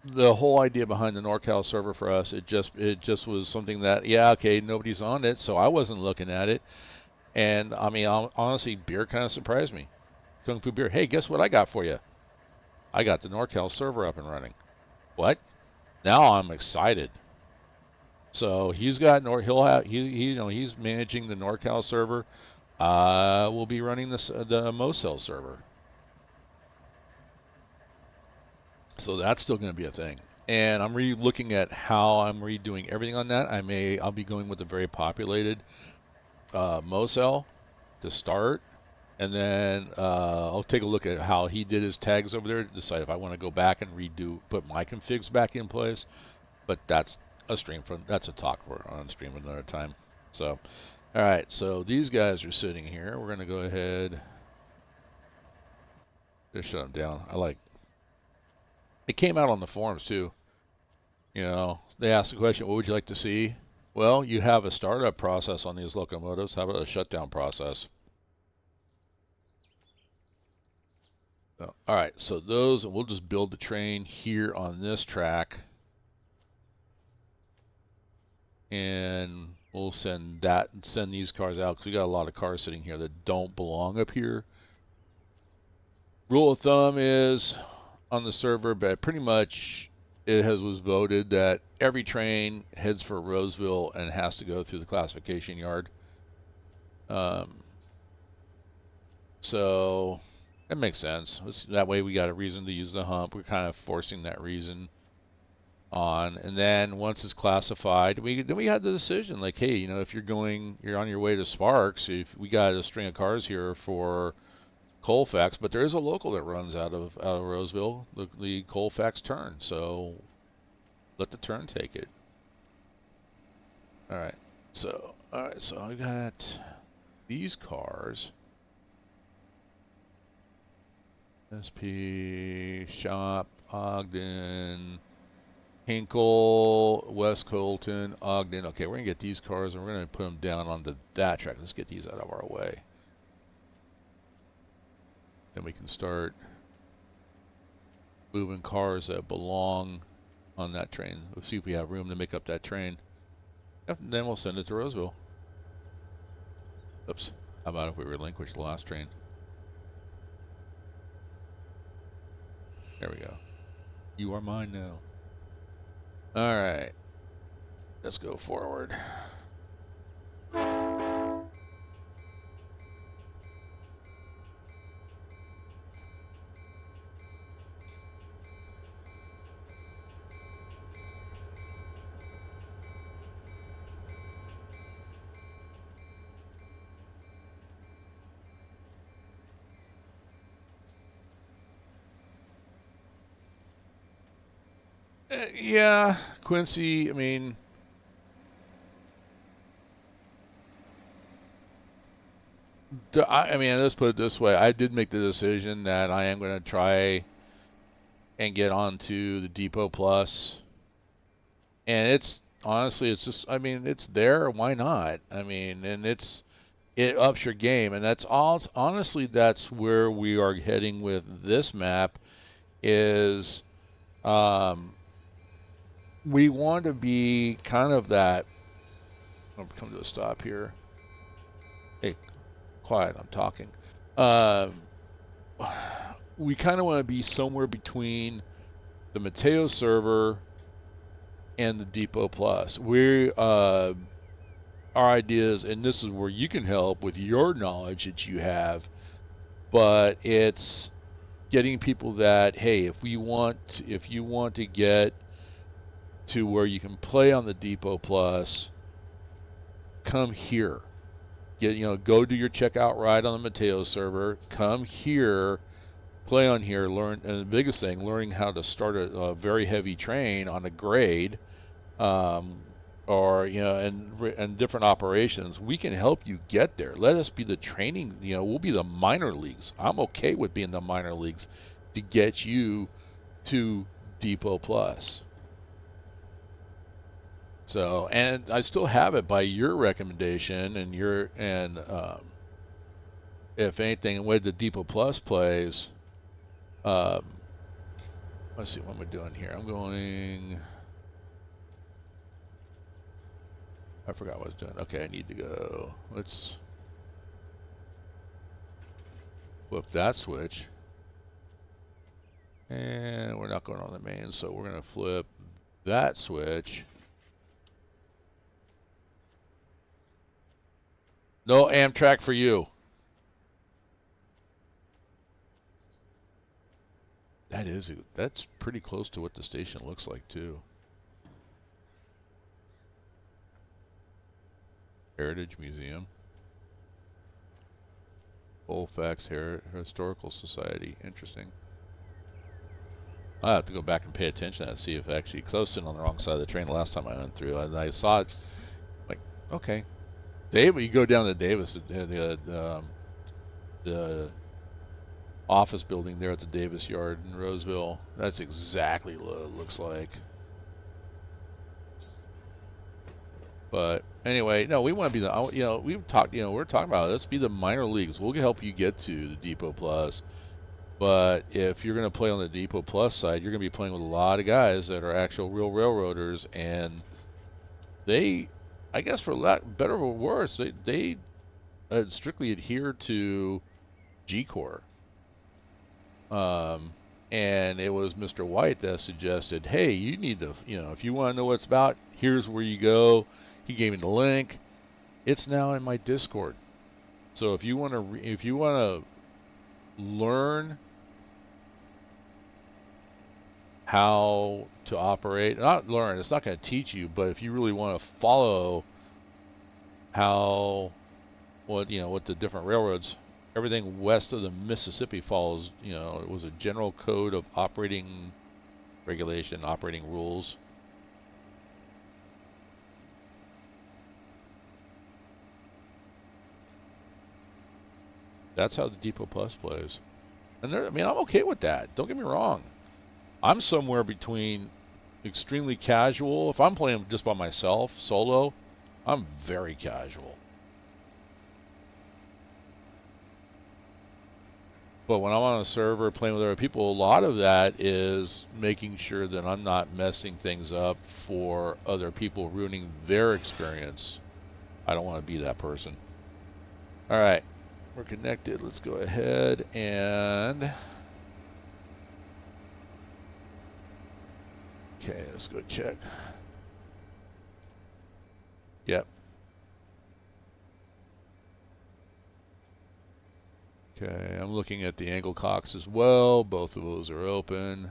The whole idea behind the NorCal server for us, it just was something that, nobody's on it, so I wasn't looking at it. And honestly, beer kind of surprised me. Kung Fu beer, hey, guess what I got for you? I got the NorCal server up and running. What? Now I'm excited. So he's got he'll have he's managing the NorCal server. We'll be running the Mosel server. So that's still going to be a thing. And I'm looking at how I'm redoing everything on that. I'll be going with a very populated Mosel to start, and then I'll take a look at how he did his tags over there to decide if I want to go back and put my configs back in place. But that's a talk for on stream another time. So, all right. So these guys are sitting here. We're going to go ahead. Just shut them down. It came out on the forums too. You know, they asked the question, what would you like to see? Well, you have a startup process on these locomotives. How about a shutdown process? So, all right, so we'll just build the train here on this track. And we'll send these cars out because we got a lot of cars sitting here that don't belong up here. Rule of thumb is on the server, but pretty much was voted that every train heads for Roseville and has to go through the classification yard. So that makes sense. That way we got a reason to use the hump. We're kind of forcing that reason on, and then once it's classified, then we had the decision like, hey, you know, if you're on your way to Sparks, if we got a string of cars here for Colfax, but there is a local that runs out of Roseville, the Colfax turn, so let the turn take it. All right, so I got these cars. SP Shop, Ogden, Hinkle, West Colton, Ogden. Okay, we're going to get these cars and we're going to put them down onto that track. Let's get these out of our way. Then we can start moving cars that belong on that train. We'll see if we have room to make up that train. And then we'll send it to Roseville. Oops. How about if we relinquish the last train? There we go. You are mine now. Alright. Let's go forward. Yeah, Quincy, I mean, let's put it this way. I did make the decision that I am going to try and get onto the Depot Plus. And it's just, I mean, it's there. Why not? I mean, and it ups your game. And that's all, honestly, that's where we are heading with this map is, we want to be kind of that. I'll come to a stop here. Hey, quiet, I'm talking. We kind of want to be somewhere between the Mateo server and the Depot Plus. Our ideas, and this is where you can help with your knowledge that you have, but it's getting people that, hey, if you want to get to where you can play on the Depot Plus, come here. Go do your checkout ride on the Mateo server. Come here, play on here, learn, and the biggest thing, learning how to start a very heavy train on a grade, or and different operations. We can help you get there. Let us be the training. We'll be the minor leagues. I'm okay with being the minor leagues to get you to Depot Plus. So, and I still have it by your recommendation, and if anything, the way the Depot Plus plays, let's see what am I doing here. I forgot what I was doing. Okay, I need to go. Let's flip that switch. And we're not going on the main, so we're going to flip that switch. No Amtrak for you. That's pretty close to what the station looks like too. Heritage Museum. Colfax Historical Society. Interesting. I have to go back and pay attention to that, see if actually, because I was sitting on the wrong side of the train the last time I went through, and I saw it, like, okay. Davis, you go down to Davis, the office building there at the Davis Yard in Roseville. That's exactly what it looks like. But anyway, no, we want to be the, we've talked, we're talking about, let's be the minor leagues. We'll help you get to the Depot Plus. But if you're going to play on the Depot Plus side, you're going to be playing with a lot of guys that are actual real railroaders, and they, I guess for better or worse, they strictly adhere to G-Corps. And it was Mr. White that suggested, hey, you need to, if you want to know what it's about, here's where you go. He gave me the link. It's now in my Discord. So if you want to learn how to operate, not learn, it's not going to teach you, but if you really want to follow what the different railroads, everything west of the Mississippi follows, it was a general code of operating regulation, operating rules. That's how the Depot Plus plays. And I'm okay with that. Don't get me wrong. I'm somewhere between extremely casual. If I'm playing just by myself, solo, I'm very casual. But when I'm on a server playing with other people, a lot of that is making sure that I'm not messing things up for other people, ruining their experience. I don't want to be that person. All right, we're connected. Let's go ahead and... Okay, let's go check. Yep. Okay, I'm looking at the angle cocks as well. Both of those are open.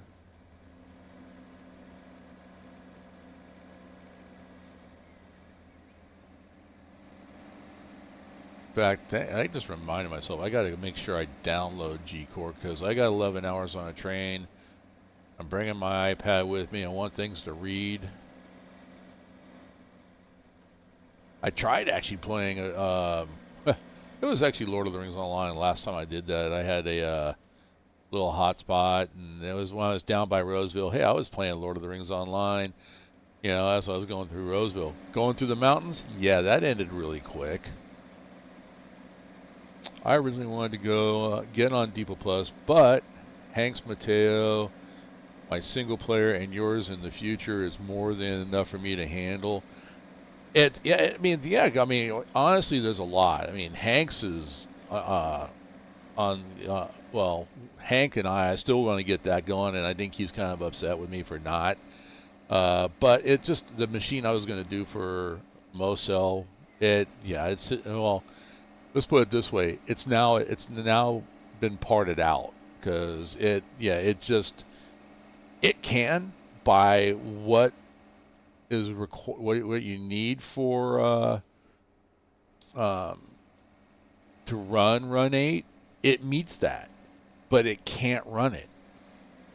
In fact, I just reminded myself, I got to make sure I download G-Corps because I got 11 hours on a train. I'm bringing my iPad with me. I want things to read. I tried actually playing, it was actually Lord of the Rings Online. Last time I did that, I had a little hotspot, and it was when I was down by Roseville. Hey, I was playing Lord of the Rings Online, as I was going through Roseville. Going through the mountains, yeah, that ended really quick. I originally wanted to go get on Depot Plus, but Hanks Mateo, my single player, and yours in the future is more than enough for me to handle. Honestly, there's a lot. Hanks is Hank and I still want to get that going, and I think he's kind of upset with me for not. But it just, the machine I was going to do for Mosel, let's put it this way. It's now been parted out because it can by what is what you need for to run Run8. It meets that, but it can't run it.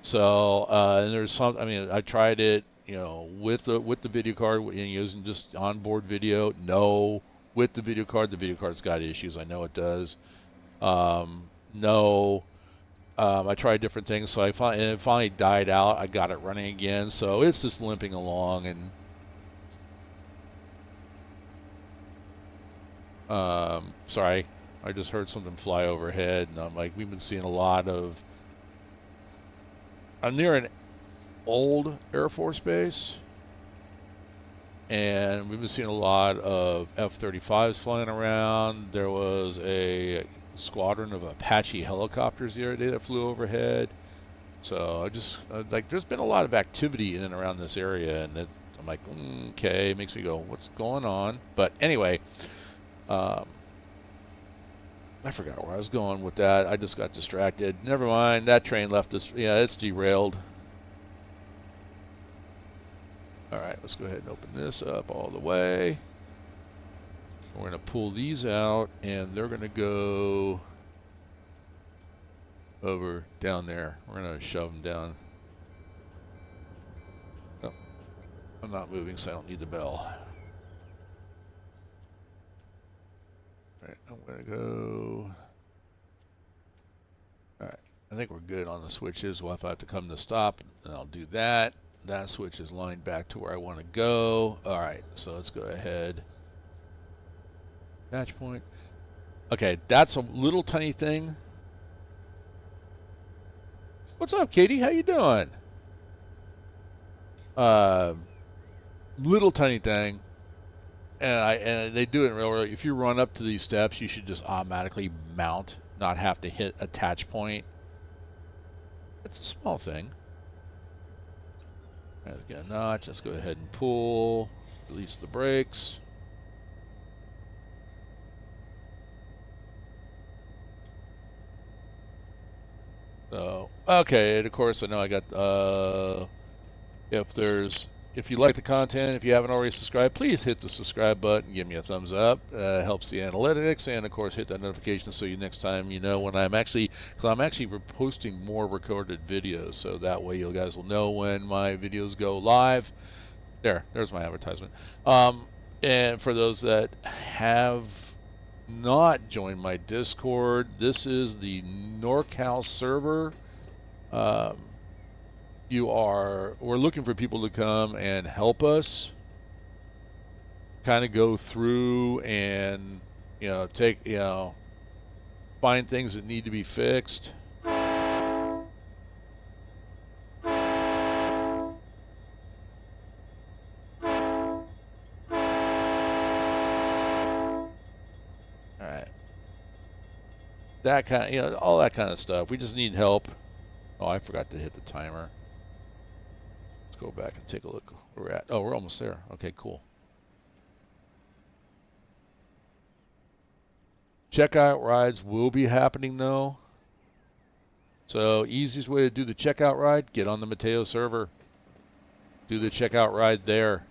So and there's some. I tried it, with the video card and using just onboard video. No, with the video card's got issues. I know it does. No. I tried different things, so it finally died out. I got it running again, so it's just limping along. And sorry, I just heard something fly overhead, and I'm like, we've been seeing a lot of... I'm near an old Air Force base, and we've been seeing a lot of F-35s flying around. There was a squadron of Apache helicopters the other day that flew overhead. So I just like there's been a lot of activity in and around this area, and I'm like, okay, it makes me go, what's going on? But anyway, um, I forgot where I was going with that. I just got distracted. Never mind. That train left us. Yeah, it's derailed. All right, let's go ahead and open this up all the way. We're going to pull these out, and they're going to go over down there. We're going to shove them down. Oh, I'm not moving, so I don't need the bell. All right, I'm going to go. All right, I think we're good on the switches. Well, if I have to come to stop, then I'll do that. That switch is lined back to where I want to go. All right, so let's go ahead. Match point. Okay, that's a little tiny thing. What's up, Katie? How you doing? Uh, little tiny thing, and they do it in railroad. If you run up to these steps, you should just automatically mount, not have to hit attach point. It's a small thing. Let's get a notch. Let's go ahead and pull. Release the brakes. So, okay, and of course I know I got, if you like the content, if you haven't already subscribed, please hit the subscribe button, give me a thumbs up, helps the analytics, and of course hit that notification so you next time you know when because I'm actually posting more recorded videos, so that way you guys will know when my videos go live. There's my advertisement. And for those that have not joined my Discord, this is the NorCal server. We're looking for people to come and help us kind of go through and, find things that need to be fixed. All right. That kind of, all that kind of stuff. We just need help. Oh, I forgot to hit the timer. Let's go back and take a look where we're at. Oh, we're almost there. Okay, cool. Checkout rides will be happening though. So easiest way to do the checkout ride, get on the Mateo server. Do the checkout ride there.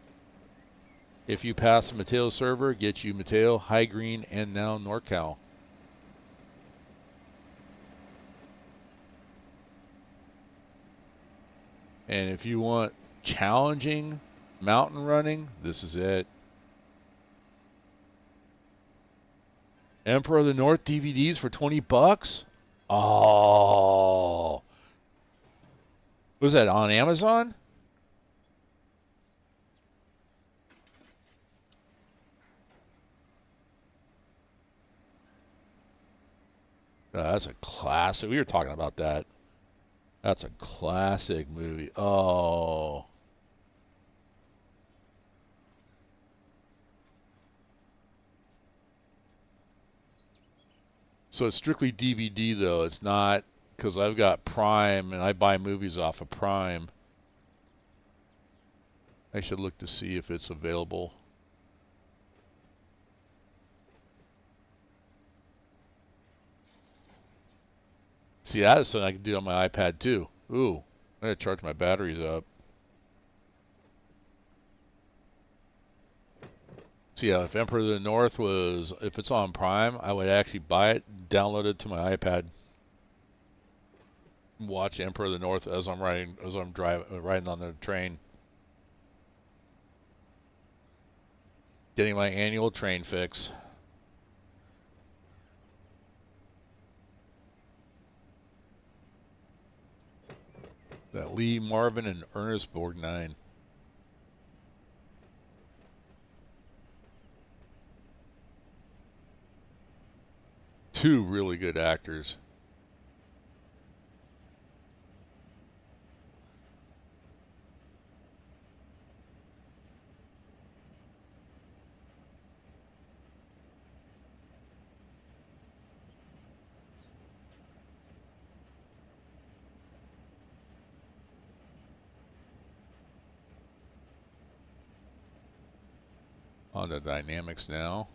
If you pass the Mateo server, get you Mateo, High Green, and now NorCal. And if you want challenging mountain running, this is it. Emperor of the North DVDs for 20 bucks? Oh. Was that on Amazon? Oh, that's a classic. We were talking about that. That's a classic movie. Oh. So it's strictly DVD though. It's not, because I've got Prime and I buy movies off of Prime. I should look to see if it's available. See, that is something I can do on my iPad too. Ooh, I gotta charge my batteries up. See, if Emperor of the North if it's on Prime, I would actually buy it, download it to my iPad, watch Emperor of the North as I'm riding on the train. Getting my annual train fix. That Lee Marvin and Ernest Borgnine. Two really good actors. On the dynamics now.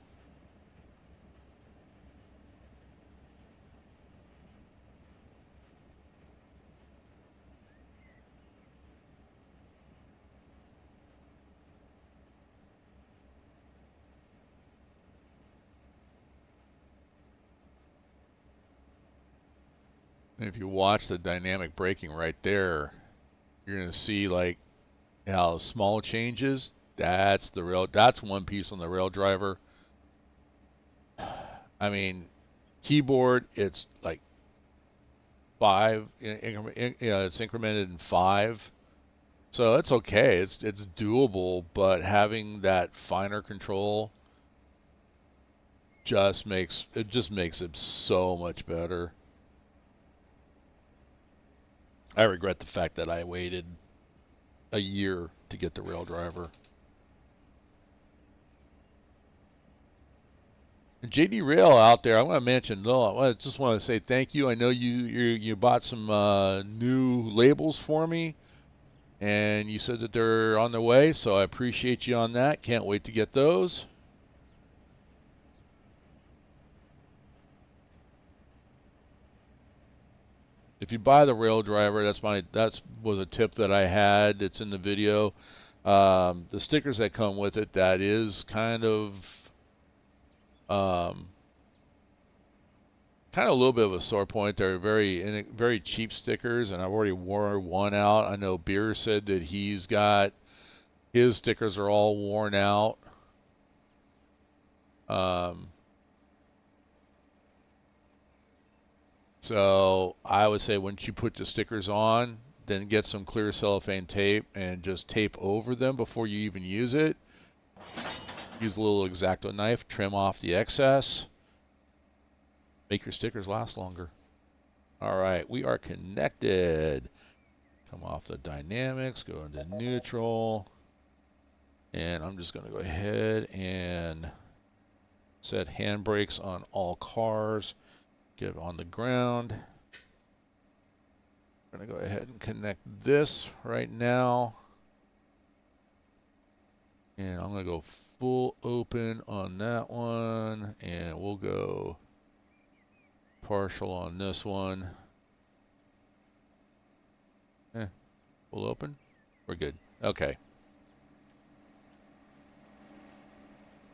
And if you watch the dynamic braking right there, you're going to see like how small changes. That's the real. That's one piece on the rail driver. I mean, keyboard, it's like 5. It's incremented in 5. So it's okay. It's doable, but having that finer control just makes it so much better. I regret the fact that I waited a year to get the rail driver. And JD Rail out there, I want to mention. No, I just want to say thank you. I know you bought some new labels for me, and you said that they're on their way. So I appreciate you on that. Can't wait to get those. If you buy the rail driver, that was a tip that I had. It's in the video. The stickers that come with it, that is um, kind of a little bit of a sore point. They're very cheap stickers, and I've already worn one out. I know Beer said that he's got his stickers are all worn out. Um, so I would say once you put the stickers on, then get some clear cellophane tape and just tape over them before you even use it. Use a little X-Acto knife, trim off the excess. Make your stickers last longer. All right, we are connected. Come off the dynamics, go into neutral. And I'm just going to go ahead and set handbrakes on all cars. Get on the ground. I'm going to go ahead and connect this right now. And I'm going to go full open on that one. And we'll go partial on this one. Full open. We're good. Okay.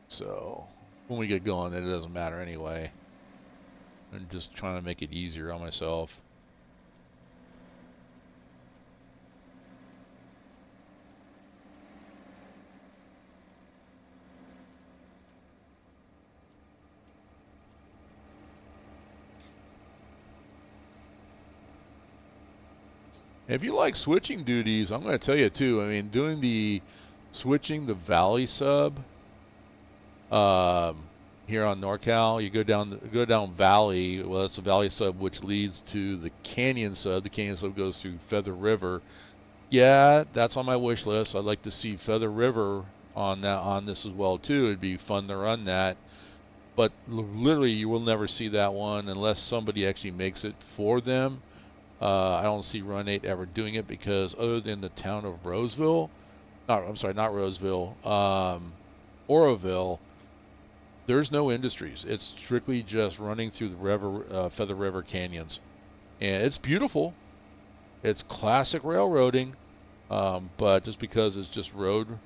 So when we get going, it doesn't matter anyway. I'm just trying to make it easier on myself. If you like switching duties, I'm going to tell you too. I mean, doing the switching the valley sub here on NorCal, you go down valley. Well, that's the valley sub which leads to the canyon sub. The canyon sub goes through Feather River. Yeah, that's on my wish list. I'd like to see Feather River on this as well too. It'd be fun to run that. But literally, you will never see that one unless somebody actually makes it for them. I don't see Run8 ever doing it because other than the town of Roseville, not Roseville, Oroville, there's no industries. It's strictly just running through the Feather River canyons. And it's beautiful. It's classic railroading, but just because it's just road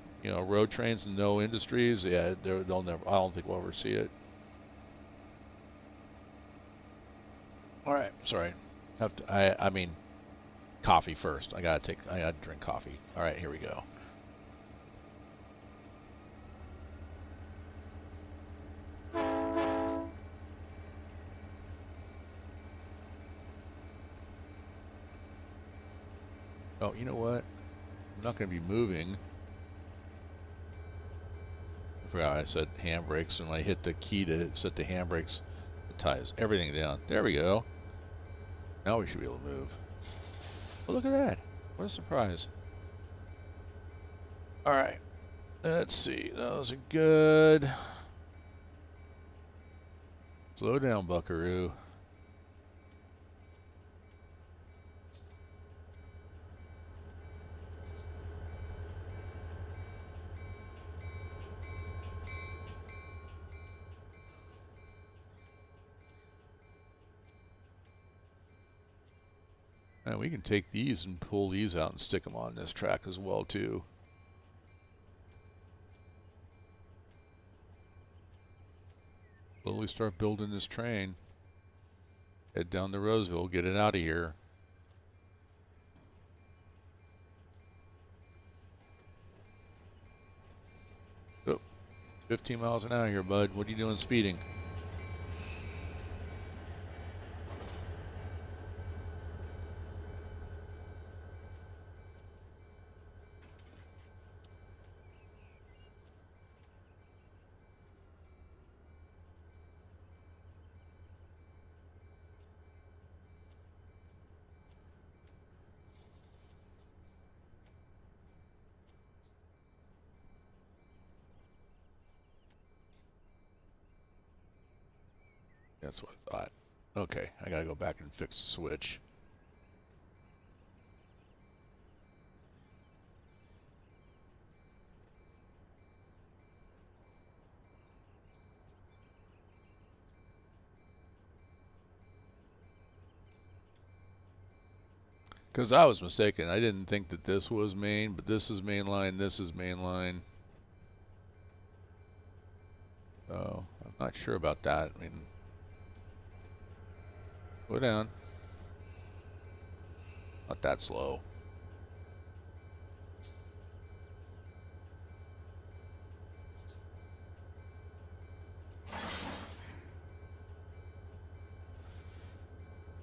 trains and no industries, yeah, they'll never. I don't think we'll ever see it. All right, sorry. I mean, coffee first. I gotta drink coffee. All right, here we go. Oh, you know what? I'm not gonna be moving. I forgot I said handbrakes, and when I hit the key to set the handbrakes, it ties everything down. There we go. Now we should be able to move. Oh, look at that. What a surprise. Alright. Let's see. Those are good. Slow down, buckaroo. And we can take these and pull these out and stick them on this track as well too. Slowly start building this train. Head down to Roseville, get it out of here. Oh, 15 miles an hour here, bud. What are you doing speeding? That's what I thought. Okay, I gotta go back and fix the switch. Because I was mistaken. I didn't think that this was main, but this is main line, this is main line. So, I'm not sure about that. I mean, slow down. Not that slow.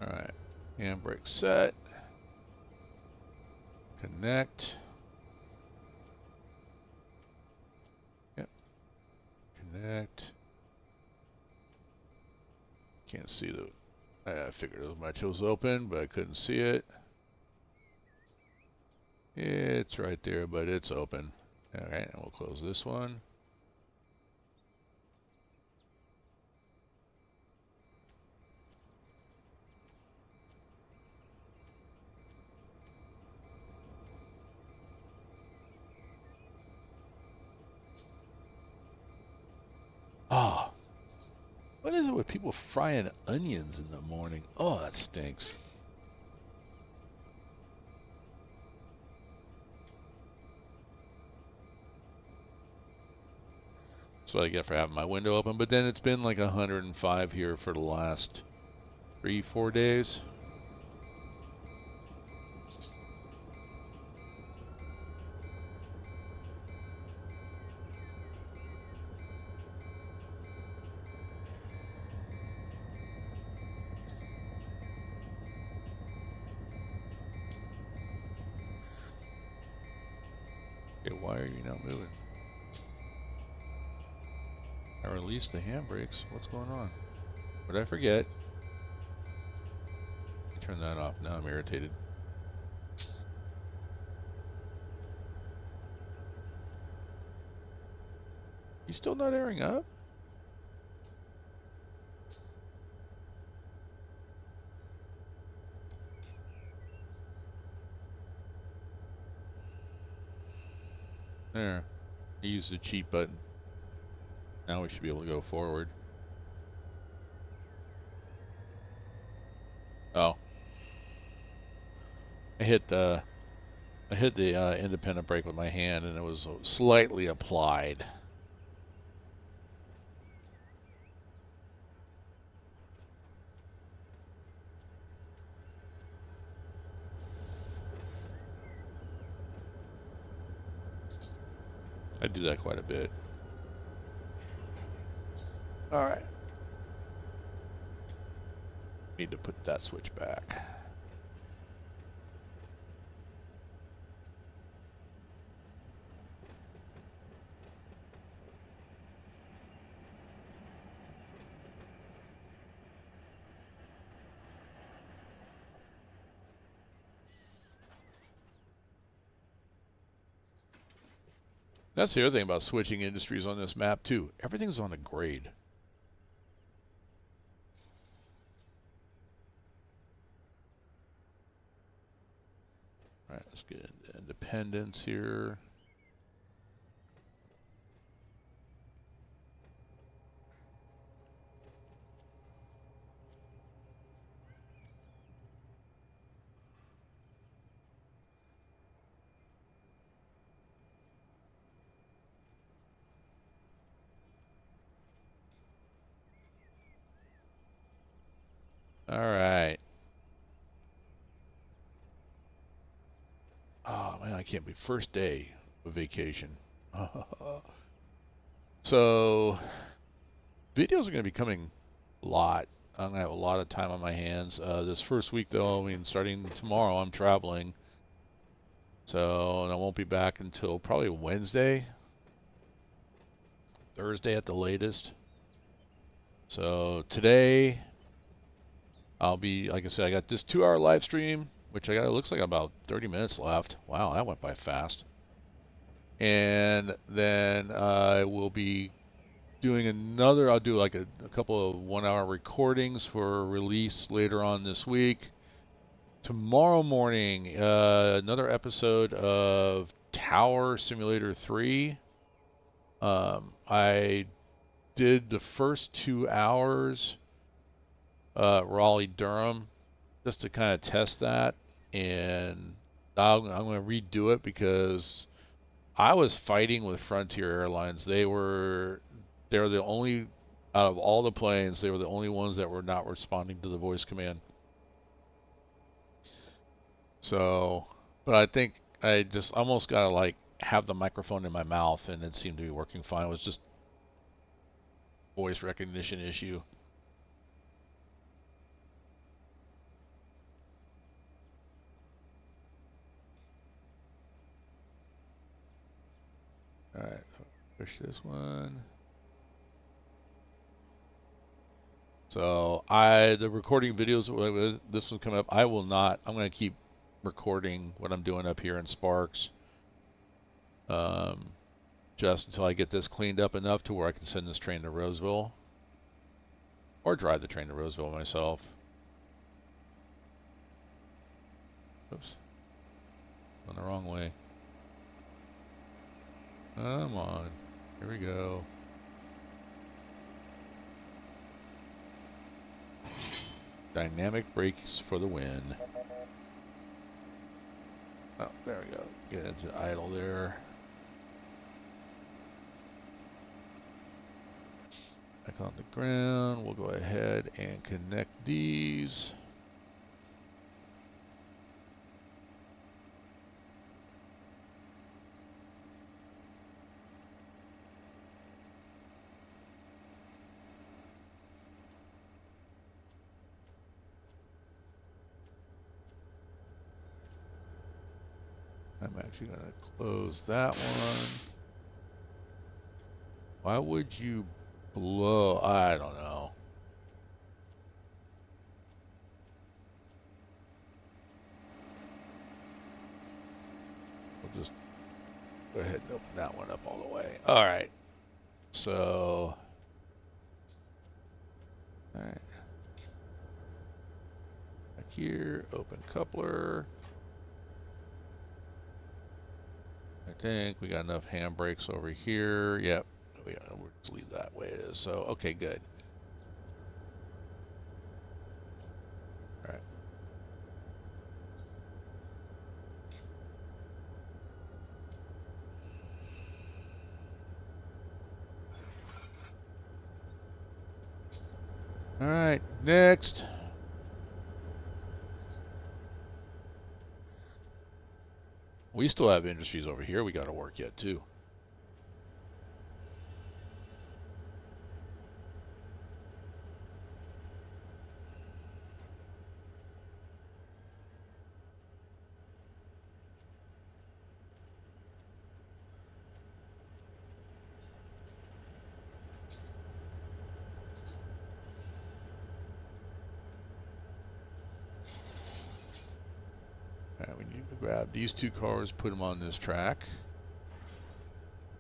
Alright. Handbrake set. Connect. Yep. Connect. Can't see the... I figured as much. It was open, but I couldn't see it. It's right there, but it's open. Alright, and we'll close this one. Ah, what is it with people frying onions in the morning? Oh, that stinks. That's what I get for having my window open, but then it's been like 105 here for the last 3-4 days. Okay, why are you not moving? I released the handbrakes. What's going on? What did I forget? Turn that off. Now I'm irritated. You still not airing up? There. I used the cheat button. Now we should be able to go forward. Oh. I hit the independent brake with my hand and it was slightly applied. I do that quite a bit. Alright. Need to put that switch back. That's the other thing about switching industries on this map too. Everything's on a grade. Alright, let's get into independence here. man, I can't believe first day of vacation. So videos are going to be coming a lot. I'm going to have a lot of time on my hands. This first week, though, I mean, starting tomorrow, I'm traveling. So, and I won't be back until probably Wednesday, Thursday at the latest. So today, I'll be, like I said, I got this 2-hour live stream, which I got, it looks like about 30 minutes left. Wow, that went by fast. And then I will be doing another, I'll do like a couple of 1-hour recordings for release later on this week. Tomorrow morning, another episode of Tower Simulator 3. I did the first 2 hours, Raleigh-Durham, just to kind of test that, and I'm going to redo it because I was fighting with Frontier Airlines. They're the only, out of all the planes, they were the only ones that were not responding to the voice command. So, but I think I just almost got to like have the microphone in my mouth, and it seemed to be working fine. It was just voice recognition issue. All right, push this one. So the recording videos, this one coming up, I will not, I'm going to keep recording what I'm doing up here in Sparks. Just until I get this cleaned up enough to where I can send this train to Roseville. Or drive the train to Roseville myself. Oops. Going the wrong way. Come on. Here we go. Dynamic brakes for the win. Oh, there we go. Get into idle there. Back on the ground. We'll go ahead and connect these. I'm actually going to close that one. Why would you blow? I don't know. We'll just go ahead and open that one up all the way. All right. So, all right. Back here, open coupler. I think we got enough handbrakes over here. Yep. We'll just leave that way it is. So, okay, good. All right. All right, next. We still have industries over here we got to work yet, too. All right, we need to grab these 2 cars, put them on this track.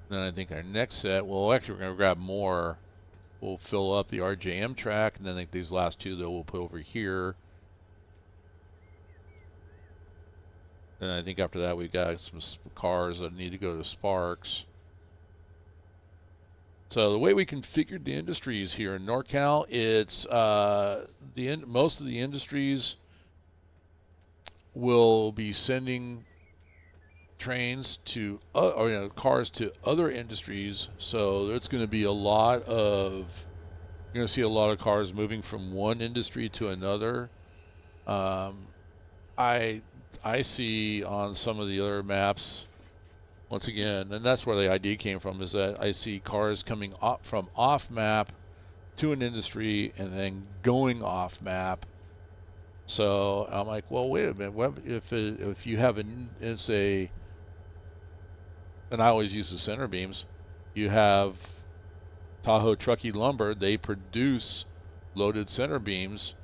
Then I think our next set, well, actually, we're going to grab more. We'll fill up the RJM track, and then I think these last 2, though, we'll put over here. And I think after that, we got some cars that need to go to Sparks. So the way we configured the industries here in NorCal, it's most of the industries will be sending trains to cars to other industries. So it's going to be a lot of, you're going to see a lot of cars moving from one industry to another. I I see on some of the other maps, once again, and that's where the idea came from, is that I see cars coming up from off map to an industry and then going off map. So I'm like, well, wait a minute. What if you have it's a, and I always use the center beams. You have Tahoe Truckee Lumber. They produce loaded center beams.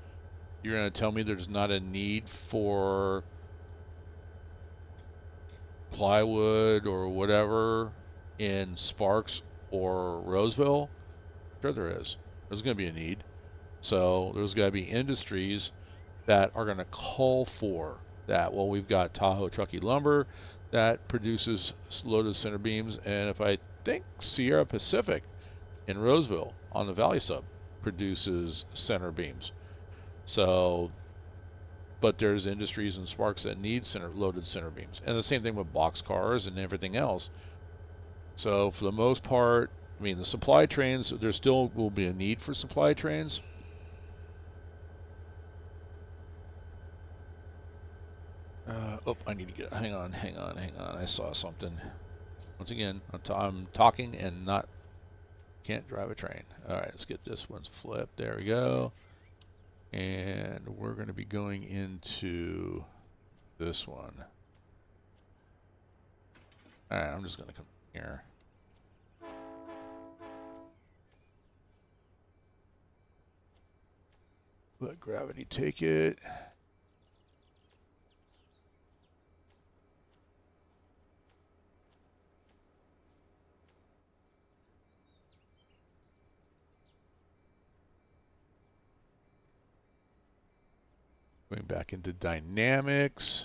You're going to tell me there's not a need for plywood or whatever in Sparks or Roseville? Sure there is. There's going to be a need. So there's got to be industries that are going to call for that. Well, we've got Tahoe Truckee Lumber that produces loaded center beams, and if I think Sierra Pacific in Roseville on the Valley Sub produces center beams. So, but there's industries and Sparks that need loaded center beams, and the same thing with box cars and everything else. So for the most part, I mean, the supply trains, there still will be a need for supply trains. Oh, I need to get, hang on. I saw something. Once again, I'm talking and can't drive a train. All right, let's get this one's flipped. There we go. And we're going to be going into this one. All right, I'm just going to come here. Let gravity take it. Going back into dynamics.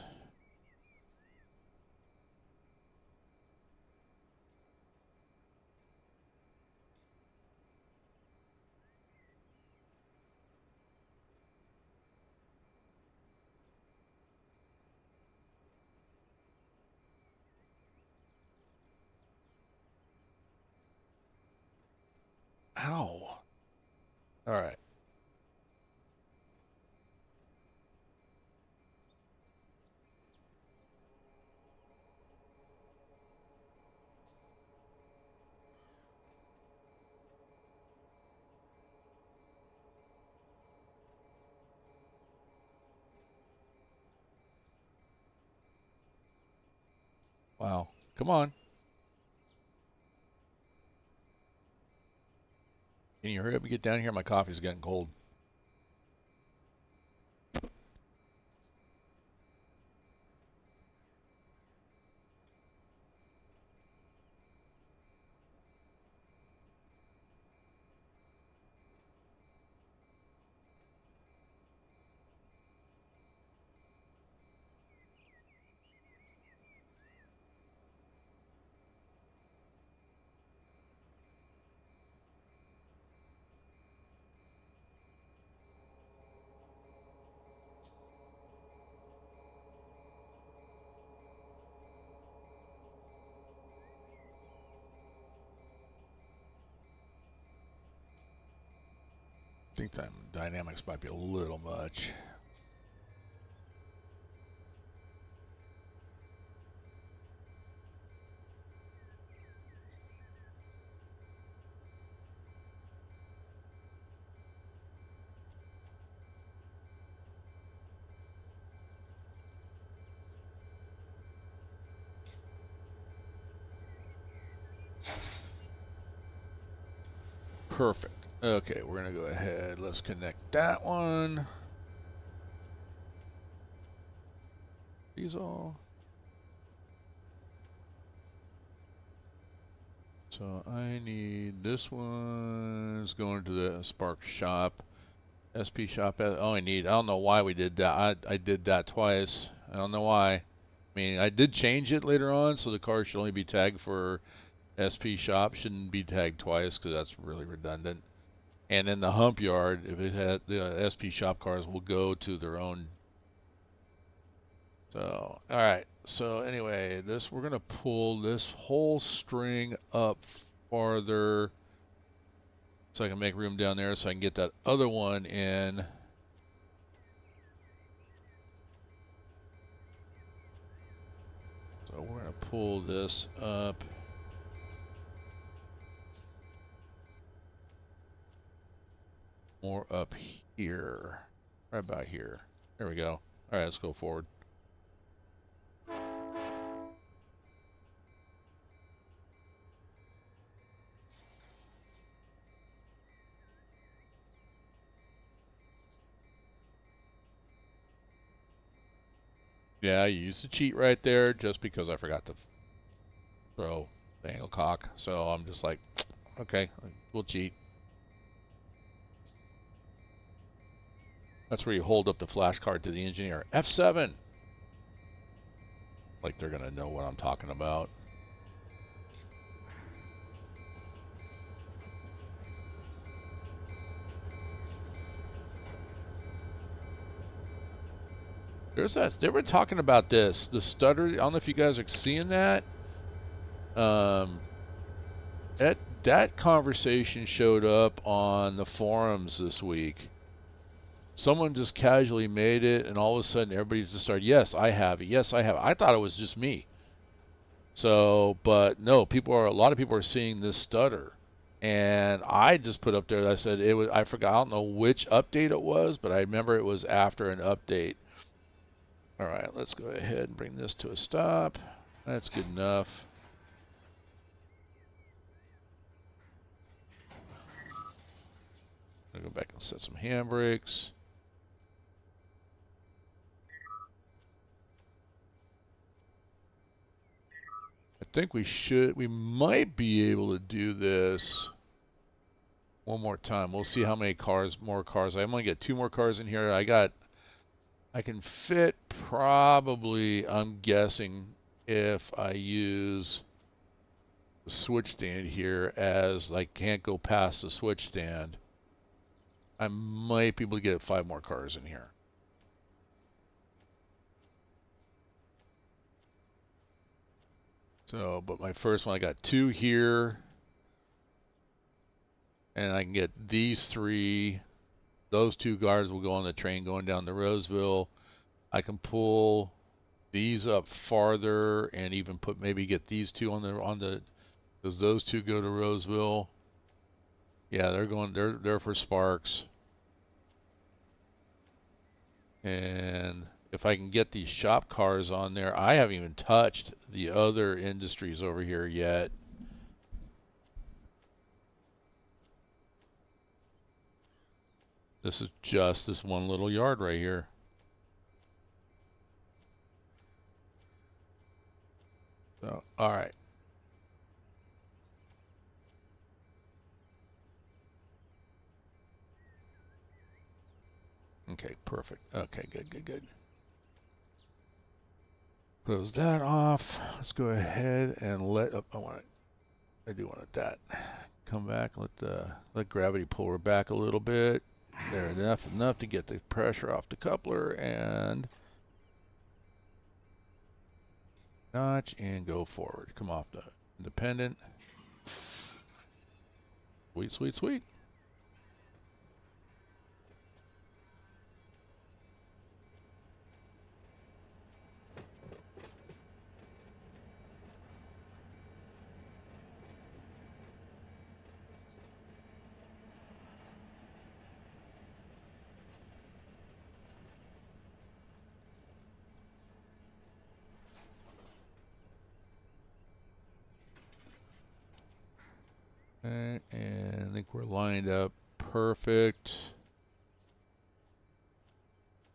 Ow. All right. Wow. Come on. Can you hurry up and get down here? My coffee's getting cold. I think dynamics might be a little much. Perfect. Okay, we're going to go ahead. Let's connect that one. These all. So I need this one is going to the Spark shop. SP shop. Oh, I don't know why we did that. I did that twice. I don't know why. I mean, I did change it later on, so the car should only be tagged for SP shop. Shouldn't be tagged twice because that's really redundant. And in the hump yard, if it had the SP shop cars, will go to their own. So, all right. So anyway, we're gonna pull this whole string up farther, so I can make room down there, so I can get that other one in. pull this up. More up here. Right about here. There we go. All right, let's go forward. Yeah, I used the cheat right there just because I forgot to throw the angle cock. So I'm just like, okay, we'll cheat. That's where you hold up the flashcard to the engineer. F7. Like they're gonna know what I'm talking about. There's that. They were talking about this. The stutter. I don't know if you guys are seeing that. Um, that conversation showed up on the forums this week. Someone just casually made it, and all of a sudden everybody just started, yes, I have it. Yes, I have it. I thought it was just me. So, but no, a lot of people are seeing this stutter. And I just put up there that I said it was, I forgot, I don't know which update it was, but I remember it was after an update. All right, let's go ahead and bring this to a stop. That's good enough. I'll go back and set some handbrakes. I think we might be able to do this one more time. We'll see how many more cars. I'm gonna get 2 more cars in here. I can fit probably, I'm guessing, if I use the switch stand here, as I can't go past the switch stand, I might be able to get 5 more cars in here. So, but my first one, I got 2 here, and I can get these 3. Those 2 guards will go on the train going down to Roseville. I can pull these up farther and even maybe get these 2 on the because those 2 go to Roseville. Yeah, they're for Sparks. And if I can get these shop cars on there, I haven't even touched the other industries over here yet. This is just this one little yard right here. So, all right. Okay, perfect. Okay, good. Close that off. Let's go ahead and I do want that. Come back, let gravity pull her back a little bit. There, enough to get the pressure off the coupler, and notch and go forward. Come off the independent. Sweet. Okay, and I think we're lined up perfect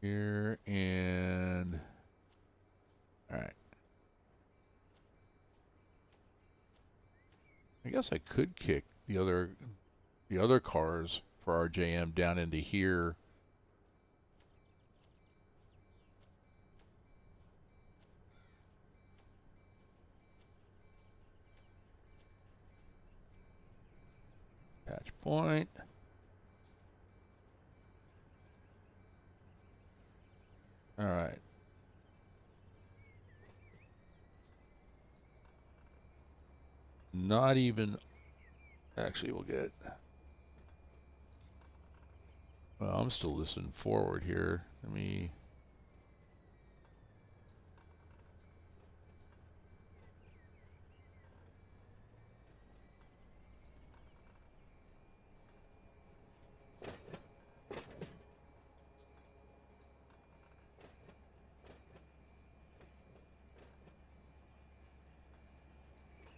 here, and all right. I guess I could kick the other cars for RJM down into here. Patch point. All right. Not even. Actually, we'll get. Well, I'm still listening forward here. Let me.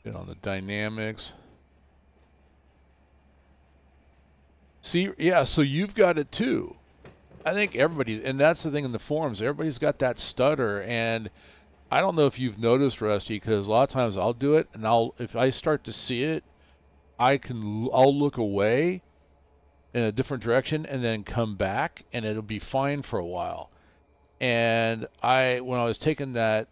Get on the dynamics. See, yeah, so you've got it too. I think everybody, and that's the thing in the forums, everybody's got that stutter, and I don't know if you've noticed, Rusty, because a lot of times I'll do it, and if I start to see it, I'll look away in a different direction and then come back, and it'll be fine for a while. And when I was taking that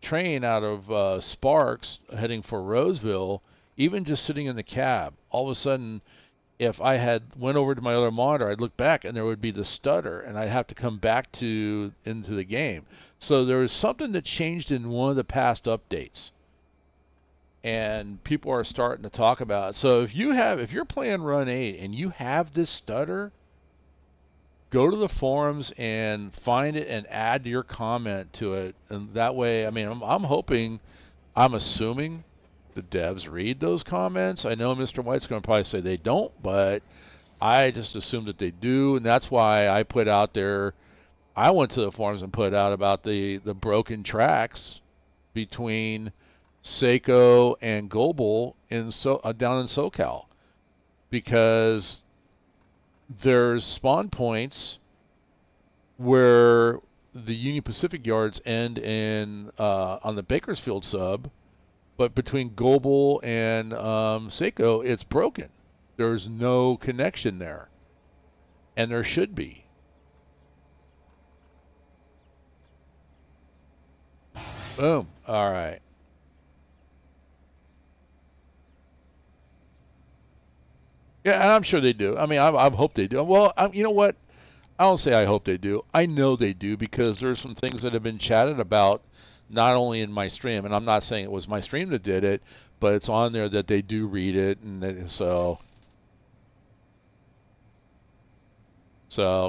train out of Sparks heading for Roseville, even just sitting in the cab, all of a sudden, if I had went over to my other monitor, I'd look back and there would be the stutter, and I'd have to come back into the game. So there was something that changed in one of the past updates, and people are starting to talk about it. So if you're playing Run 8 and you have this stutter, go to the forums and find it and add your comment to it, and that way, I mean, I'm assuming the devs read those comments. I know Mr. White's going to probably say they don't, but I just assume that they do, and that's why I put out there. I went to the forums and put out about the broken tracks between Seiko and Global down in SoCal, because there's spawn points where the Union Pacific yards end in on the Bakersfield sub, but between Global and Seiko, it's broken. There's no connection there, and there should be. Boom. All right. Yeah, and I'm sure they do. I mean, I hope they do. Well, you know what? I don't say I hope they do. I know they do, because there's some things that have been chatted about, not only in my stream, and I'm not saying it was my stream that did it, but it's on there that they do read it, and so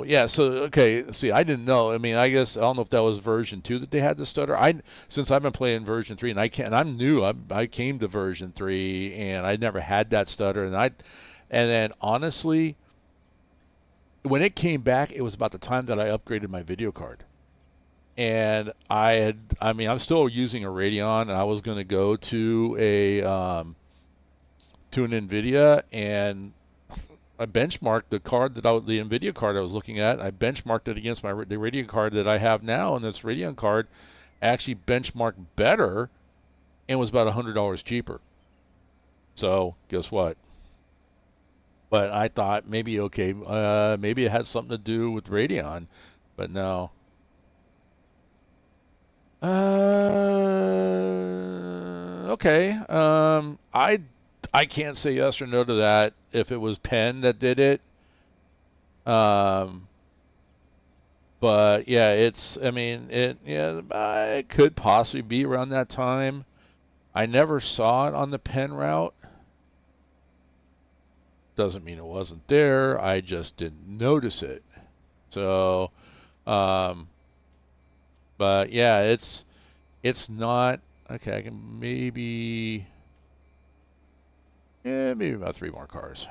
yeah. So okay, see, I didn't know. I mean, I guess I don't know if that was version 2 that they had the stutter. Since I've been playing version 3, and I'm new. I came to version 3, and I never had that stutter, and then honestly, when it came back, it was about the time that I upgraded my video card. And I'm still using a Radeon, and I was going to go to an NVIDIA, and I benchmarked the NVIDIA card I was looking at. I benchmarked it against the Radeon card that I have now, and this Radeon card actually benchmarked better and was about $100 cheaper. So guess what? But I thought maybe maybe it had something to do with Radeon, but no. Okay. I can't say yes or no to that. If it was Penn that did it, um, but yeah, I mean, it could possibly be around that time. I never saw it on the Penn route. Doesn't mean it wasn't there. I just didn't notice it. So, um, but yeah, it's not okay. I can maybe about 3 more cars.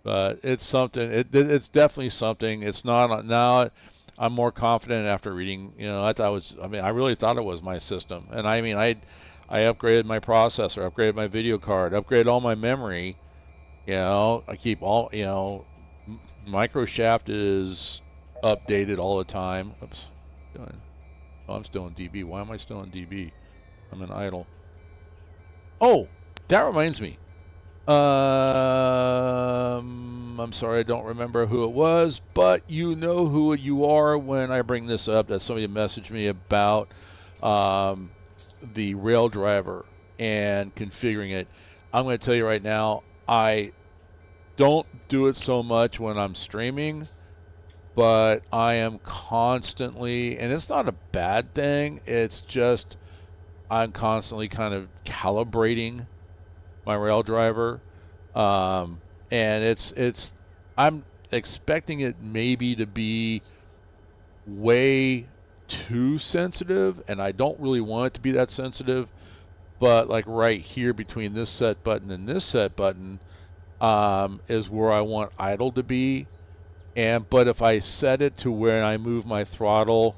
But it's something. It's definitely something. It's not now. I'm more confident after reading. I really thought it was my system, and I mean, I upgraded my processor, upgraded my video card, upgraded all my memory. I keep all. Microshaft is updated all the time. Oops. Oh, I'm still in DB. Why am I still in DB? I'm in idle. Oh, that reminds me. I'm sorry, I don't remember who it was, but you know who you are when I bring this up. That somebody messaged me about the rail driver and configuring it. I'm going to tell you right now, I don't do it so much when I'm streaming, but I am constantly, and it's not a bad thing, it's just I'm constantly kind of calibrating my rail driver, and I'm expecting it maybe to be way too sensitive, and I don't really want it to be that sensitive, but like right here between this set button and this set button is where I want idle to be. But if I set it to where I move my throttle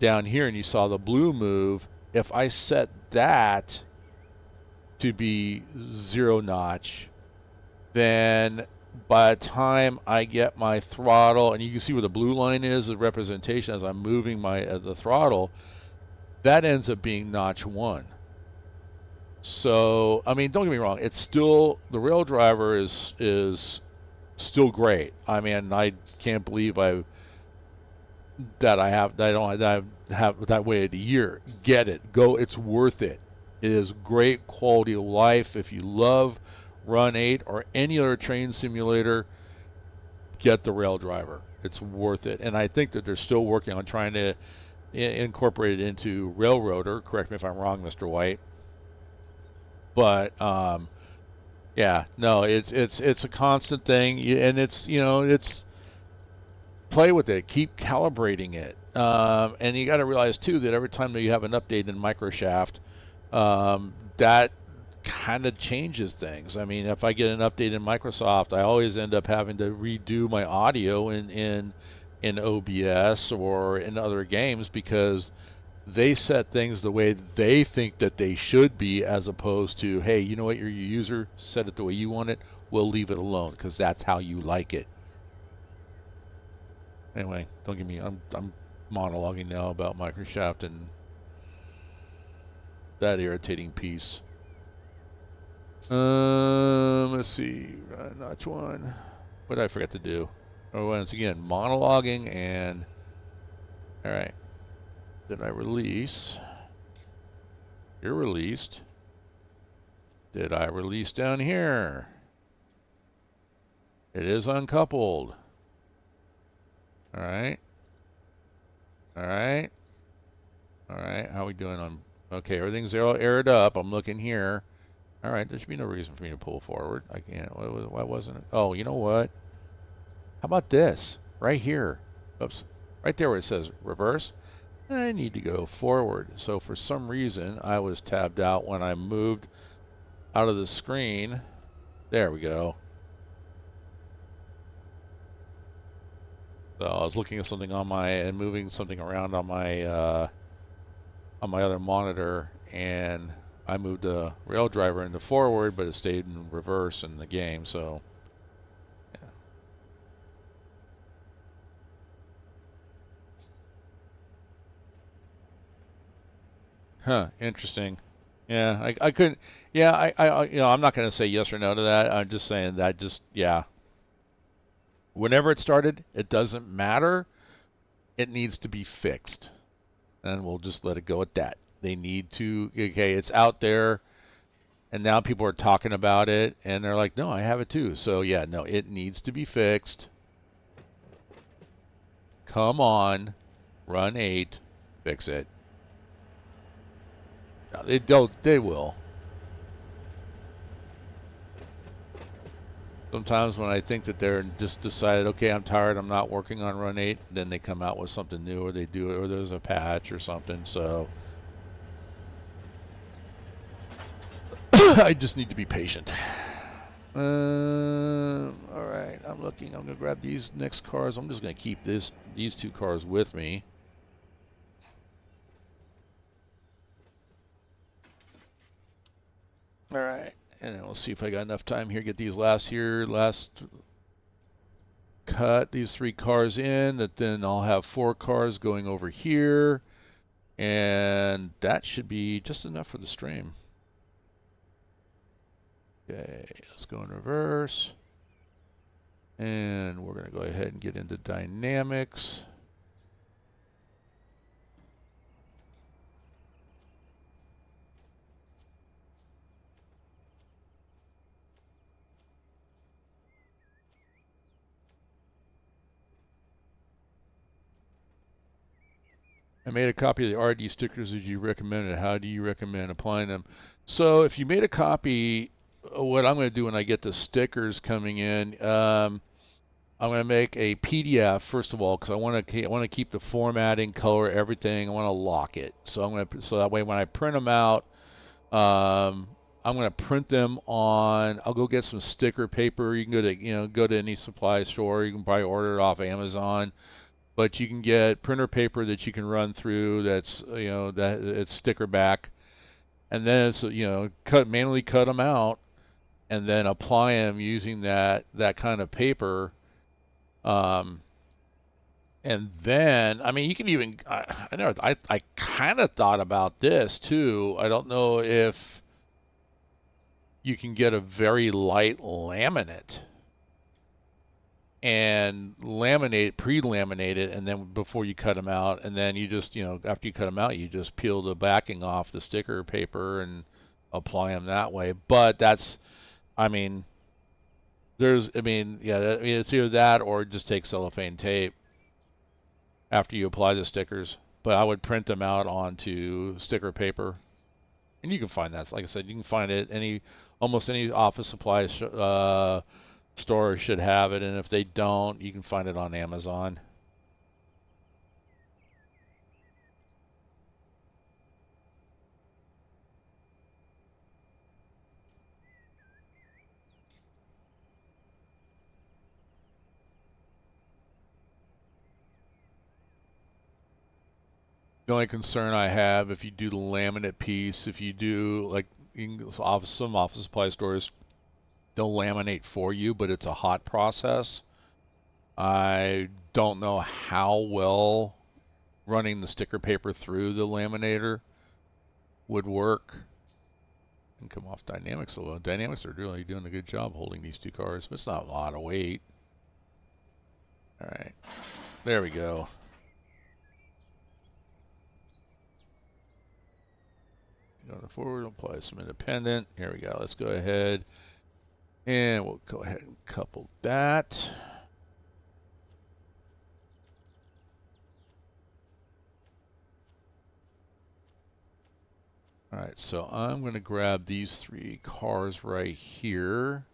down here and you saw the blue move, if I set that to be 0 notch, then by the time I get my throttle, and you can see where the blue line is, the representation as I'm moving my the throttle, that ends up being notch 1. So, I mean, don't get me wrong, it's still, the rail driver is still great. I mean, I can't believe I have that waited a year. Get it. Go, it's worth it. It is great quality of life. If you love Run8 or any other train simulator, get the rail driver. It's worth it. And I think that they're still working on trying to incorporate it into Railroader. Correct me if I'm wrong, Mr. White. But yeah, no, it's a constant thing, and it's play with it, keep calibrating it, and you got to realize too that every time that you have an update in Microshaft, that kind of changes things. I mean, if I get an update in Microsoft, I always end up having to redo my audio in OBS or in other games because they set things the way they think that they should be, as opposed to, hey, you know what, your user set it the way you want it, we'll leave it alone because that's how you like it. Anyway, don't get me, I'm monologuing now about Microshaft and that irritating piece. Let's see, notch 1. What did I forget to do? Oh, once again, monologuing, and all right. Did I release? You're released. Did I release down here? It is uncoupled. All right. All right. All right. How are we doing on? Okay, everything's all aired up. I'm looking here. All right. There should be no reason for me to pull forward. I can't. Why wasn't it? Oh, you know what? How about this? Right here. Oops. Right there where it says reverse. I need to go forward. So for some reason, I was tabbed out when I moved out of the screen. There we go. So I was looking at something on my, and moving something around on my other monitor, and I moved the rail driver into forward, but it stayed in reverse in the game, so yeah. Huh, interesting. Yeah, I couldn't, yeah, I'm not going to say yes or no to that. I'm just saying that yeah. Whenever it started, it doesn't matter. It needs to be fixed. And we'll just let it go at that. They need to, okay, it's out there, and now people are talking about it, and they're like, no, I have it too. So yeah, no, it needs to be fixed. Come on, Run8, fix it. No, they will. Sometimes when I think that they're just decided, okay, I'm tired, I'm not working on Run8, then they come out with something new, or they do it, or there's a patch or something. So I just need to be patient. All right, I'm looking. I'm gonna grab these next cars. I'm just gonna keep these two cars with me. All right, and then we'll see if I got enough time here. Get these last cut these 3 cars in. That then I'll have 4 cars going over here, and that should be just enough for the stream. Okay, let's go in reverse. And we're going to go ahead and get into dynamics. I made a copy of the RD stickers as you recommended. How do you recommend applying them? So if you made a copy, what I'm going to do when I get the stickers coming in, I'm going to make a PDF first of all, because I want to keep the formatting, color, everything. I want to lock it. So so that way when I print them out, I'm going to print them on. I'll go get some sticker paper. You can go to any supply store. You can probably order it off Amazon. but you can get printer paper that you can run through that's, that it's sticker back, and then it's, manually cut them out and then apply them using that kind of paper. Um, and then, I mean, you can even, I kind of thought about this too. I don't know if you can get a very light laminate and pre-laminate it, and then before you cut them out, and then you just, after you cut them out, you just peel the backing off the sticker paper and apply them that way. But that's, I mean, it's either that or just take cellophane tape after you apply the stickers. But I would print them out onto sticker paper, and you can find that. Like I said, you can find it almost any office supply store should have it, and if they don't, you can find it on Amazon. The only concern I have, if you do the laminate piece, if you do like some office supply stores, they'll laminate for you, but it's a hot process. I don't know how well running the sticker paper through the laminator would work. And come off Dynamics a little. Dynamics are really doing a good job holding these two cars. It's not a lot of weight. All right, there we go. Go to forward, apply some independent. Here we go. Let's go ahead and we'll go ahead and couple that. All right, so I'm going to grab these three cars right here.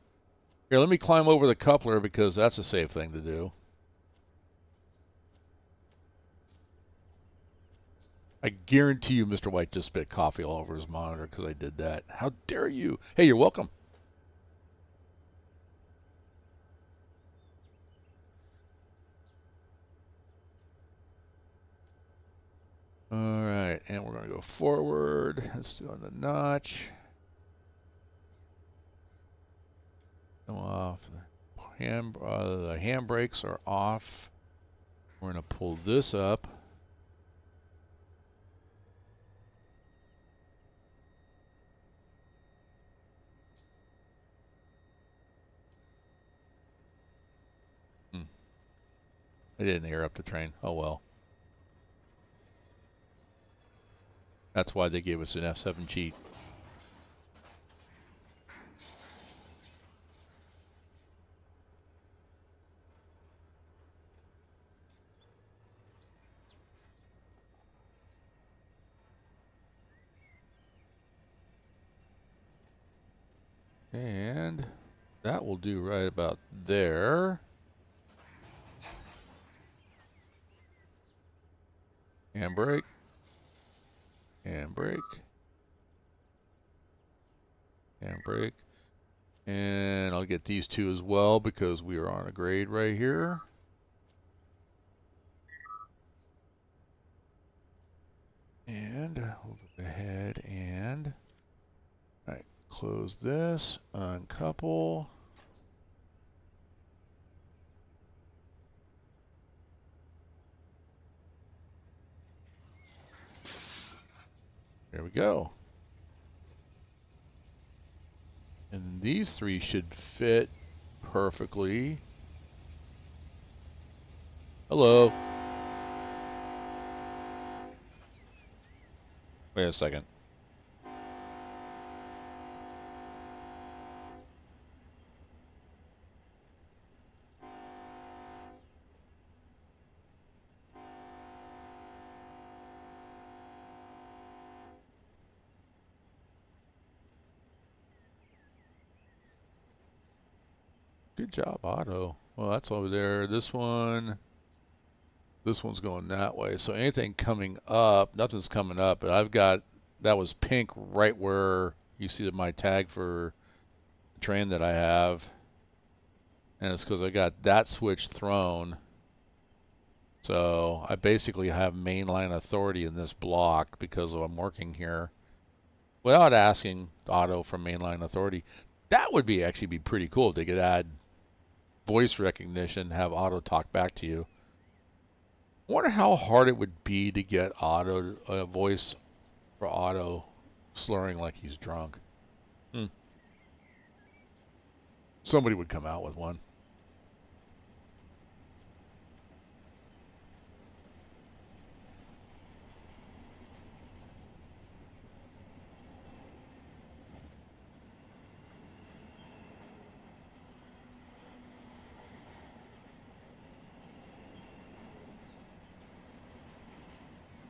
Here, let me climb over the coupler because that's a safe thing to do. I guarantee you Mr. White just spit coffee all over his monitor because I did that. How dare you? Hey, you're welcome. All right, and we're going to go forward. Let's do on the notch. Come off. The handbrakes are off. We're going to pull this up. I didn't air up the train. Oh well. That's why they gave us an F7 cheat. And that will do right about there. Handbrake. Handbrake. Handbrake. And I'll get these two as well because we are on a grade right here. And we'll go ahead and close this, uncouple. There we go. And these three should fit perfectly. Hello. Wait a second. Good job, Otto. Well, that's over there. This one's going that way. So anything coming up, nothing's coming up, but I've got, that was pink right where you see my tag for the train that I have. And it's because I got that switch thrown. So I basically have mainline authority in this block because I'm working here without asking auto from mainline authority. That would be actually be pretty cool. They could add voice recognition, have auto talk back to you. I wonder how hard it would be to get auto voice for auto slurring like he's drunk. Somebody would come out with one.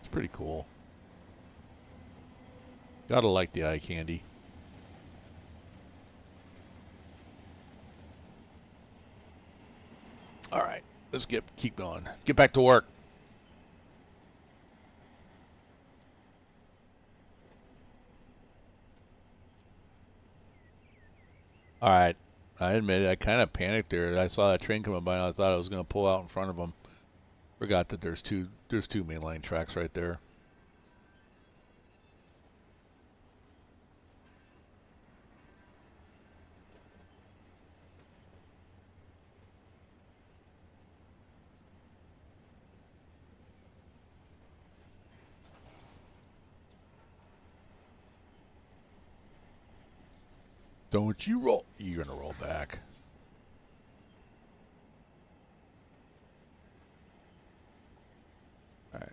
It's pretty cool. Gotta like the eye candy. All right, let's keep going. Get back to work. All right, I admit it. I kind of panicked there. I saw that train coming by, and I thought I was going to pull out in front of them. Forgot that there's two mainline tracks right there. Don't you roll. You're going to roll back. All right.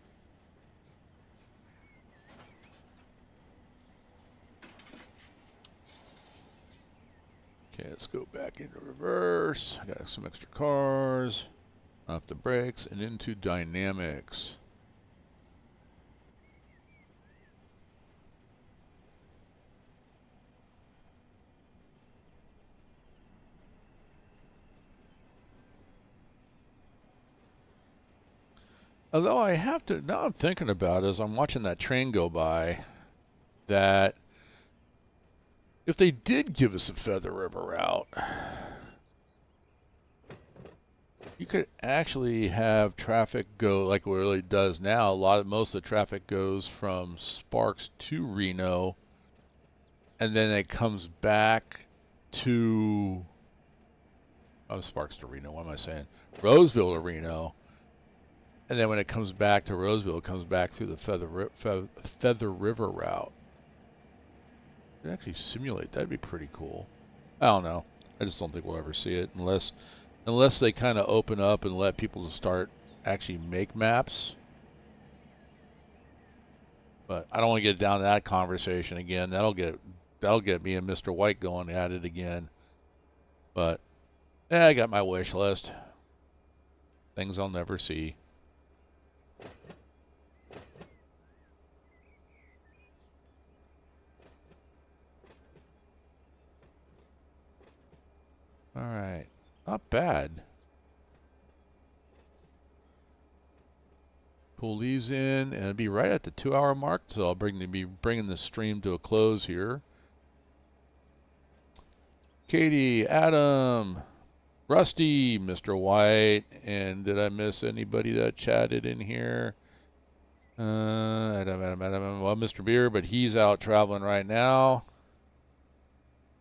Okay, let's go back into reverse. I got some extra cars. Off the brakes and into dynamics. Although I have to, now I'm thinking about it as I'm watching that train go by, that if they did give us a Feather River route, you could actually have traffic go like it really does now. Most of the traffic goes from Sparks to Reno, and then it comes back to Sparks to Reno. What am I saying? Roseville to Reno. And then when it comes back to Roseville, it comes back through the Feather River route. You could actually simulate. That'd be pretty cool. I don't know. I just don't think we'll ever see it unless they kind of open up and let people start actually make maps. But I don't want to get down to that conversation again. That'll get me and Mr. White going at it again. But yeah, I got my wish list. Things I'll never see. All right, not bad. Pull these in, and it'll be right at the 2-hour mark. So I'll be bringing the stream to a close here. Katie, Adam, Rusty, Mr. White, and did I miss anybody that chatted in here? Adam, well, Mr. Beer, but he's out traveling right now.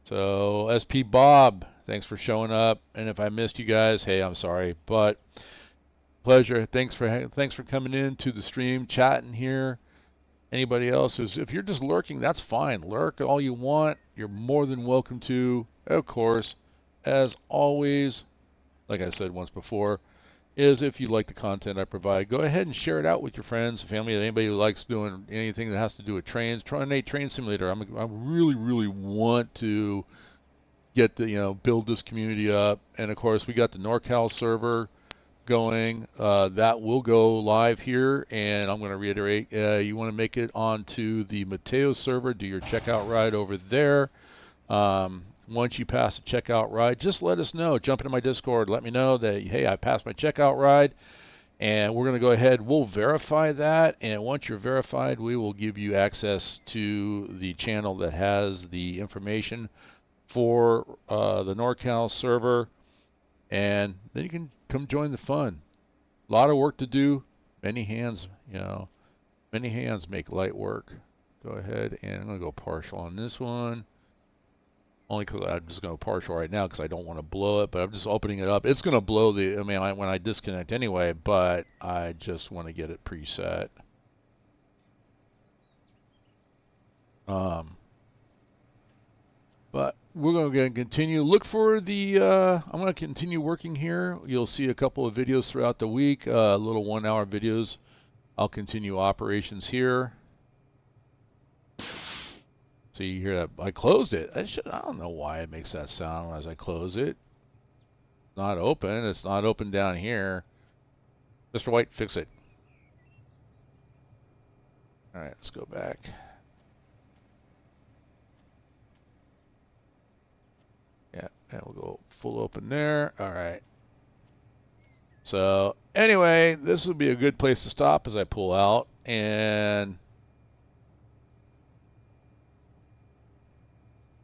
So, SP Bob, thanks for showing up. And if I missed you guys, hey, I'm sorry, but pleasure. Thanks for coming in to the stream, chatting here. Anybody else if you're just lurking, that's fine. Lurk all you want. You're more than welcome to. Of course, as always, like I said once before, is if you like the content I provide, go ahead and share it out with your friends, family, anybody who likes doing anything that has to do with trains. Run8 Train Simulator. I really want to get the build this community up, and of course we got the NorCal server going. That will go live here, and I'm going to reiterate, you want to make it onto the Mateo server, do your checkout ride over there. Once you pass the checkout ride, just let us know. Jump into my Discord, let me know that, hey, I passed my checkout ride, and we're going to go ahead, we'll verify that, and once you're verified, we will give you access to the channel that has the information for the NorCal server, and then you can come join the fun. A lot of work to do. Many hands, you know, many hands make light work. Go ahead and I'm going to go partial on this one. Only because I'm just going to partial right now because I don't want to blow it, but I'm just opening it up. It's going to blow the, I mean, when I disconnect anyway, but I just want to get it preset. But we're going to continue. Look for the, I'm going to continue working here. You'll see a couple of videos throughout the week, little 1 hour videos. I'll continue operations here. So you hear that? I closed it. I don't know why it makes that sound as I close it. It's not open. It's not open down here. Mr. White, fix it. All right, let's go back. Yeah, and we'll go full open there. All right. So anyway, this will be a good place to stop as I pull out. And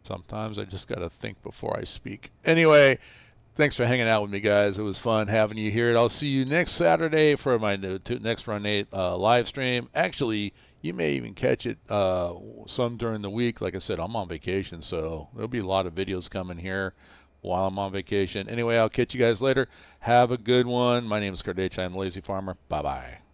sometimes I just got to think before I speak. Anyway, thanks for hanging out with me, guys. It was fun having you here. I'll see you next Saturday for my next Run8 live stream. Actually, you may even catch it some during the week. Like I said, I'm on vacation, so there'll be a lot of videos coming here while I'm on vacation. Anyway, I'll catch you guys later. Have a good one. My name is Kardech. I'm the Lazy Farmer. Bye-bye.